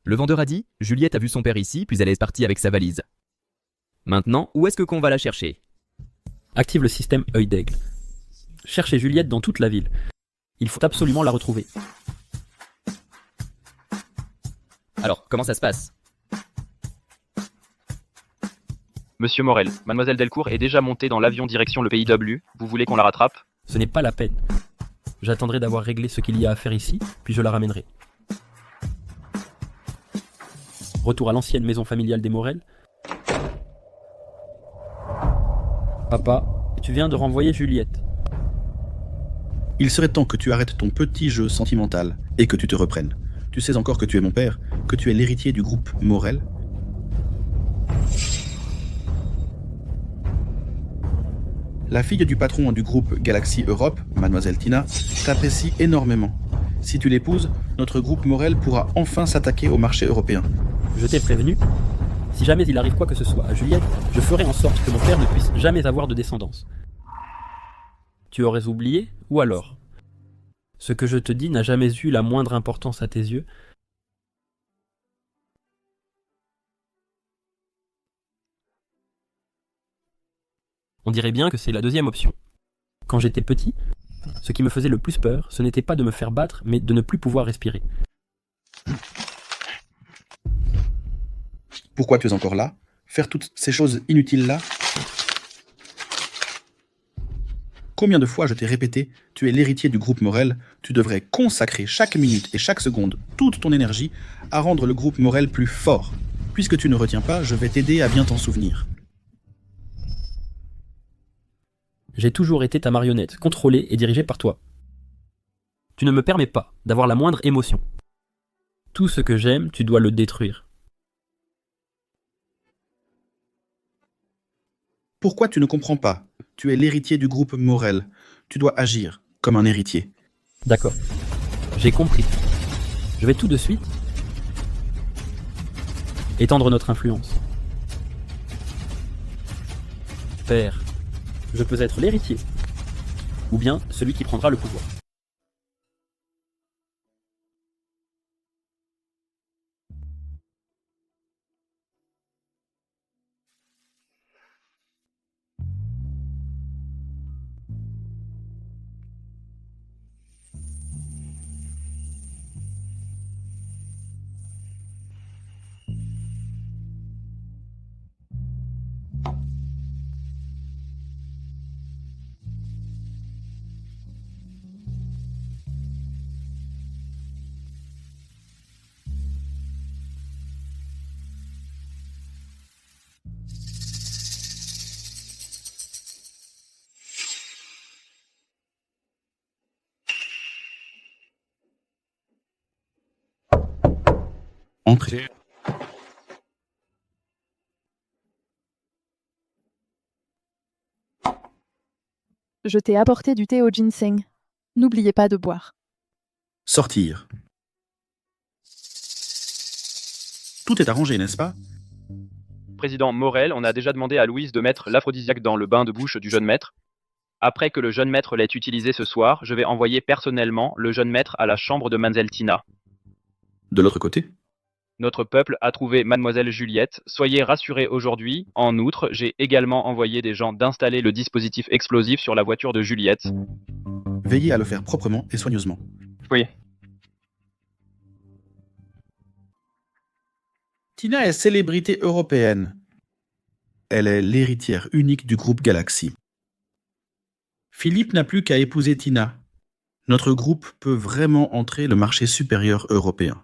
D: Le vendeur a dit, Juliette a vu son père ici, puis elle est partie avec sa valise. Maintenant, où est-ce qu'on va la chercher?
B: Active le système œil d'aigle. Cherchez Juliette dans toute la ville. Il faut absolument la retrouver.
D: Alors, comment ça se passe?
E: Monsieur Morel, mademoiselle Delcourt est déjà montée dans l'avion direction le pays W. Vous voulez qu'on la rattrape?
B: Ce n'est pas la peine. J'attendrai d'avoir réglé ce qu'il y a à faire ici, puis je la ramènerai. Retour à l'ancienne maison familiale des Morel. Papa, tu viens de renvoyer Juliette.
G: Il serait temps que tu arrêtes ton petit jeu sentimental et que tu te reprennes. Tu sais encore que tu es mon père, que tu es l'héritier du groupe Morel. La fille du patron du groupe Galaxy Europe, mademoiselle Tina, t'apprécie énormément. Si tu l'épouses, notre groupe Morel pourra enfin s'attaquer au marché européen.
B: Je t'ai prévenu. Si jamais il arrive quoi que ce soit à Juliette, je ferai en sorte que mon père ne puisse jamais avoir de descendance. Tu aurais oublié, ou alors? Ce que je te dis n'a jamais eu la moindre importance à tes yeux. On dirait bien que c'est la deuxième option. Quand j'étais petit, ce qui me faisait le plus peur, ce n'était pas de me faire battre, mais de ne plus pouvoir respirer.
G: Pourquoi tu es encore là? Faire toutes ces choses inutiles-là? Combien de fois je t'ai répété, tu es l'héritier du groupe Morel, tu devrais consacrer chaque minute et chaque seconde toute ton énergie à rendre le groupe Morel plus fort. Puisque tu ne retiens pas, je vais t'aider à bien t'en souvenir.
B: J'ai toujours été ta marionnette, contrôlée et dirigée par toi. Tu ne me permets pas d'avoir la moindre émotion. Tout ce que j'aime, tu dois le détruire.
G: Pourquoi tu ne comprends pas? Tu es l'héritier du groupe Morel. Tu dois agir comme un héritier.
B: D'accord. J'ai compris. Je vais tout de suite étendre notre influence. Père, je peux être l'héritier, ou bien celui qui prendra le pouvoir.
G: Entrez.
I: Je t'ai apporté du thé au ginseng. N'oubliez pas de boire.
G: Sortir. Tout est arrangé, n'est-ce pas?
E: Président Morel, on a déjà demandé à Louise de mettre l'aphrodisiaque dans le bain de bouche du jeune maître. Après que le jeune maître l'ait utilisé ce soir, je vais envoyer personnellement le jeune maître à la chambre de Mademoiselle Tina.
G: De l'autre côté?
E: Notre peuple a trouvé Mademoiselle Juliette. Soyez rassurés aujourd'hui. En outre, j'ai également envoyé des gens d'installer le dispositif explosif sur la voiture de Juliette.
G: Veillez à le faire proprement et soigneusement.
E: Oui.
G: Tina est célébrité européenne. Elle est l'héritière unique du groupe Galaxy. Philippe n'a plus qu'à épouser Tina. Notre groupe peut vraiment entrer le marché supérieur européen.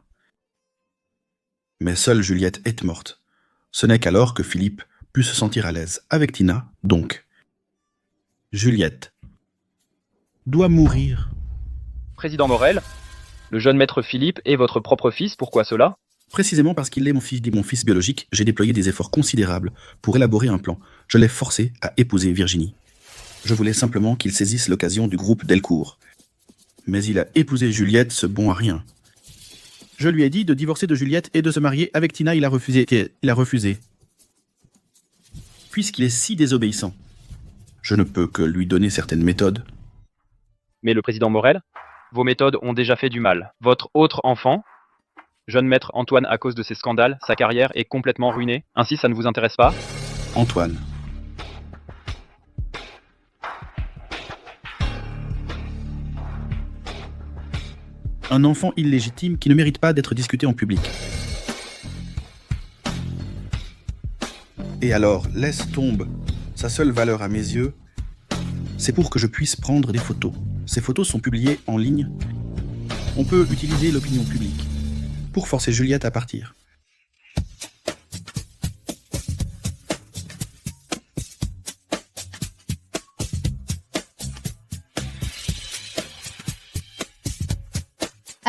G: Mais seule Juliette est morte. Ce n'est qu'alors que Philippe put se sentir à l'aise avec Tina, donc. Juliette doit mourir.
E: Président Morel, le jeune maître Philippe est votre propre fils, pourquoi cela?
G: Précisément parce qu'il est mon fils biologique, j'ai déployé des efforts considérables pour élaborer un plan. Je l'ai forcé à épouser Virginie. Je voulais simplement qu'il saisisse l'occasion du groupe Delcourt. Mais il a épousé Juliette, ce bon à rien. Je lui ai dit de divorcer de Juliette et de se marier avec Tina, il a refusé. Puisqu'il est si désobéissant, je ne peux que lui donner certaines méthodes.
E: Mais le président Morel, vos méthodes ont déjà fait du mal. Votre autre enfant, jeune maître Antoine, à cause de ces scandales, sa carrière est complètement ruinée. Ainsi, ça ne vous intéresse pas?
G: Antoine. Un enfant illégitime qui ne mérite pas d'être discuté en public. Et alors, laisse tomber. Sa seule valeur à mes yeux, c'est pour que je puisse prendre des photos. Ces photos sont publiées en ligne. On peut utiliser l'opinion publique pour forcer Juliette à partir.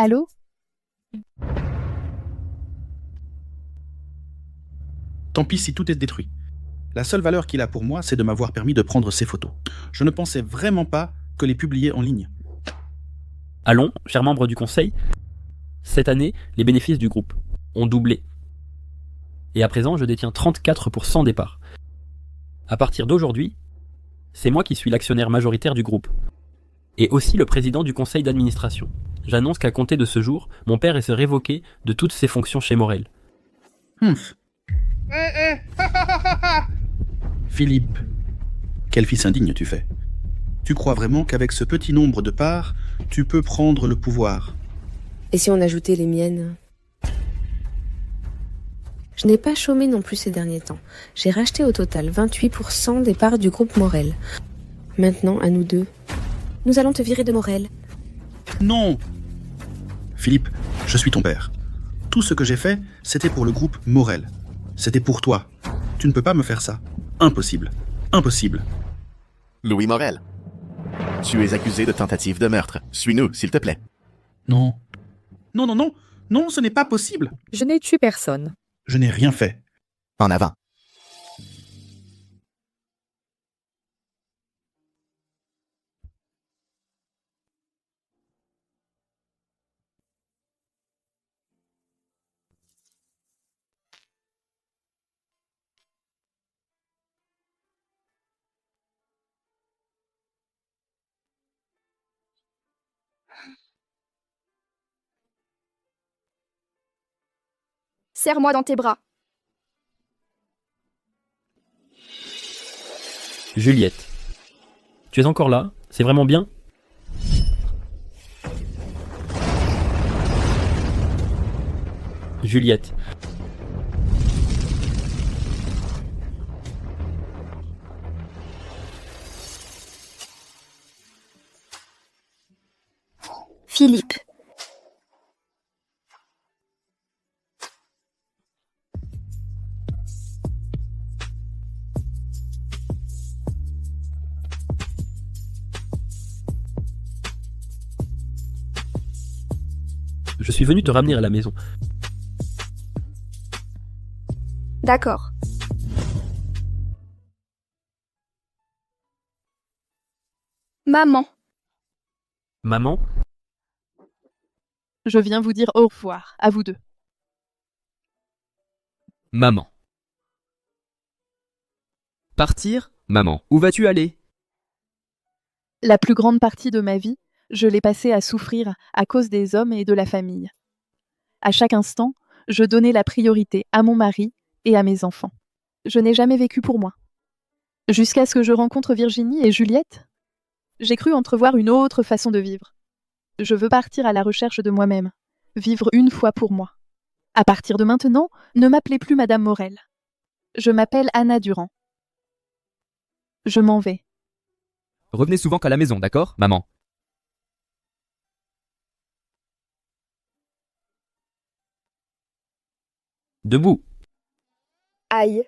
I: Allô?
G: Tant pis si tout est détruit. La seule valeur qu'il a pour moi, c'est de m'avoir permis de prendre ces photos. Je ne pensais vraiment pas que les publier en ligne.
B: Allons, chers membres du conseil, cette année, les bénéfices du groupe ont doublé. Et à présent, je détiens 34% des parts. À partir d'aujourd'hui, c'est moi qui suis l'actionnaire majoritaire du groupe. Et aussi le président du conseil d'administration. J'annonce qu'à compter de ce jour, mon père est révoqué de toutes ses fonctions chez Morel.
G: Philippe, quel fils indigne tu fais. Tu crois vraiment qu'avec ce petit nombre de parts, tu peux prendre le pouvoir?
C: Et si on ajoutait les miennes? Je n'ai pas chômé non plus ces derniers temps. J'ai racheté au total 28% des parts du groupe Morel. Maintenant, à nous deux. Nous allons te virer de Morel.
G: Non! Philippe, je suis ton père. Tout ce que j'ai fait, c'était pour le groupe Morel. C'était pour toi. Tu ne peux pas me faire ça. Impossible. Impossible.
H: Louis Morel, tu es accusé de tentative de meurtre. Suis-nous, s'il te plaît.
G: Non. Non, non, non. Non, ce n'est pas possible.
F: Je n'ai tué personne.
G: Je n'ai rien fait.
H: En avant.
A: Serre-moi dans tes bras.
B: Juliette. Tu es encore là? C'est vraiment bien? Juliette.
A: Philippe.
B: Je suis venu te ramener à la maison.
A: D'accord. Maman.
B: Maman?
I: Je viens vous dire au revoir, à vous deux.
D: Maman. Partir? Maman, où vas-tu aller?
I: La plus grande partie de ma vie, je l'ai passée à souffrir à cause des hommes et de la famille. À chaque instant, je donnais la priorité à mon mari et à mes enfants. Je n'ai jamais vécu pour moi. Jusqu'à ce que je rencontre Virginie et Juliette, j'ai cru entrevoir une autre façon de vivre. Je veux partir à la recherche de moi-même, vivre une fois pour moi. À partir de maintenant, ne m'appelez plus Madame Morel. Je m'appelle Anna Durand. Je m'en vais.
D: Revenez souvent qu'à la maison, d'accord, maman?
B: Debout.
A: Aïe.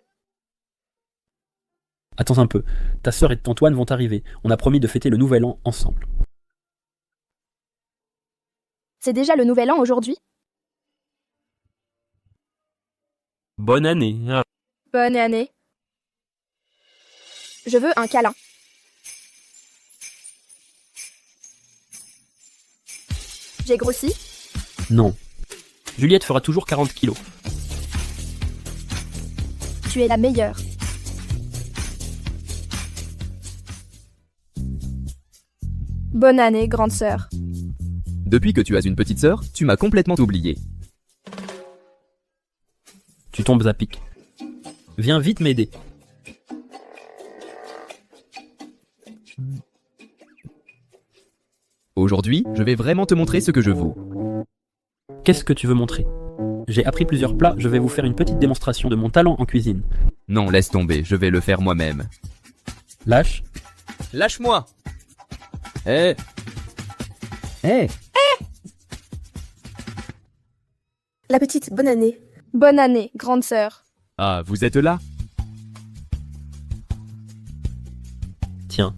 B: Attends un peu. Ta sœur et Antoine vont arriver. On a promis de fêter le nouvel an ensemble.
A: C'est déjà le nouvel an aujourd'hui?
B: Bonne année.
A: Bonne année. Je veux un câlin. J'ai grossi?
B: Non. Juliette fera toujours 40 kilos.
A: Tu es la meilleure. Bonne année, grande sœur.
D: Depuis que tu as une petite sœur, tu m'as complètement oublié.
B: Tu tombes à pic. Viens vite m'aider.
D: Aujourd'hui, je vais vraiment te montrer ce que je vaux.
B: Qu'est-ce que tu veux montrer? J'ai appris plusieurs plats, je vais vous faire une petite démonstration de mon talent en cuisine.
D: Non, laisse tomber, je vais le faire moi-même.
B: Lâche.
D: Lâche-moi! Eh! Eh!
C: La petite, bonne année.
A: Bonne année, grande sœur.
D: Ah, vous êtes là?
B: Tiens.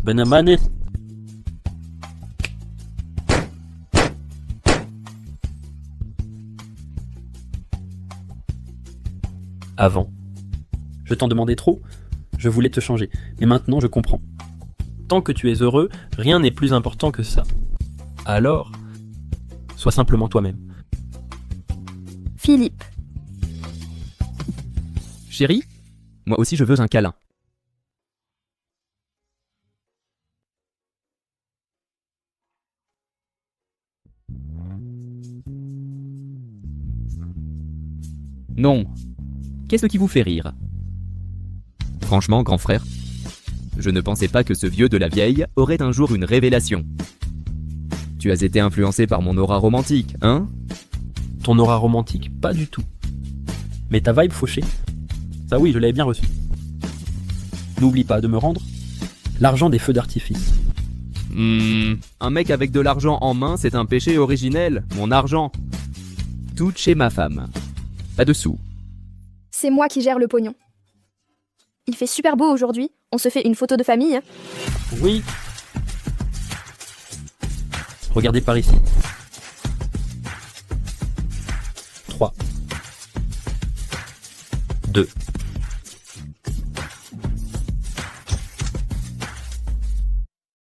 B: Bonne année. Avant. Je t'en demandais trop, je voulais te changer, mais maintenant je comprends. Tant que tu es heureux, rien n'est plus important que ça. Alors, sois simplement toi-même.
A: Philippe.
D: Chérie, moi aussi je veux un câlin. Non. Qu'est-ce qui vous fait rire? Franchement, grand frère, je ne pensais pas que ce vieux de la vieille aurait un jour une révélation. Tu as été influencé par mon aura romantique, hein?
B: Ton aura romantique, pas du tout. Mais ta vibe fauchée, ça oui, je l'avais bien reçu. N'oublie pas de me rendre l'argent des feux d'artifice.
D: Un mec avec de l'argent en main, c'est un péché originel, mon argent. Tout chez ma femme. Pas de sous.
A: C'est moi qui gère le pognon. Il fait super beau aujourd'hui, on se fait une photo de famille?
B: Oui. Regardez par ici. 3. 2.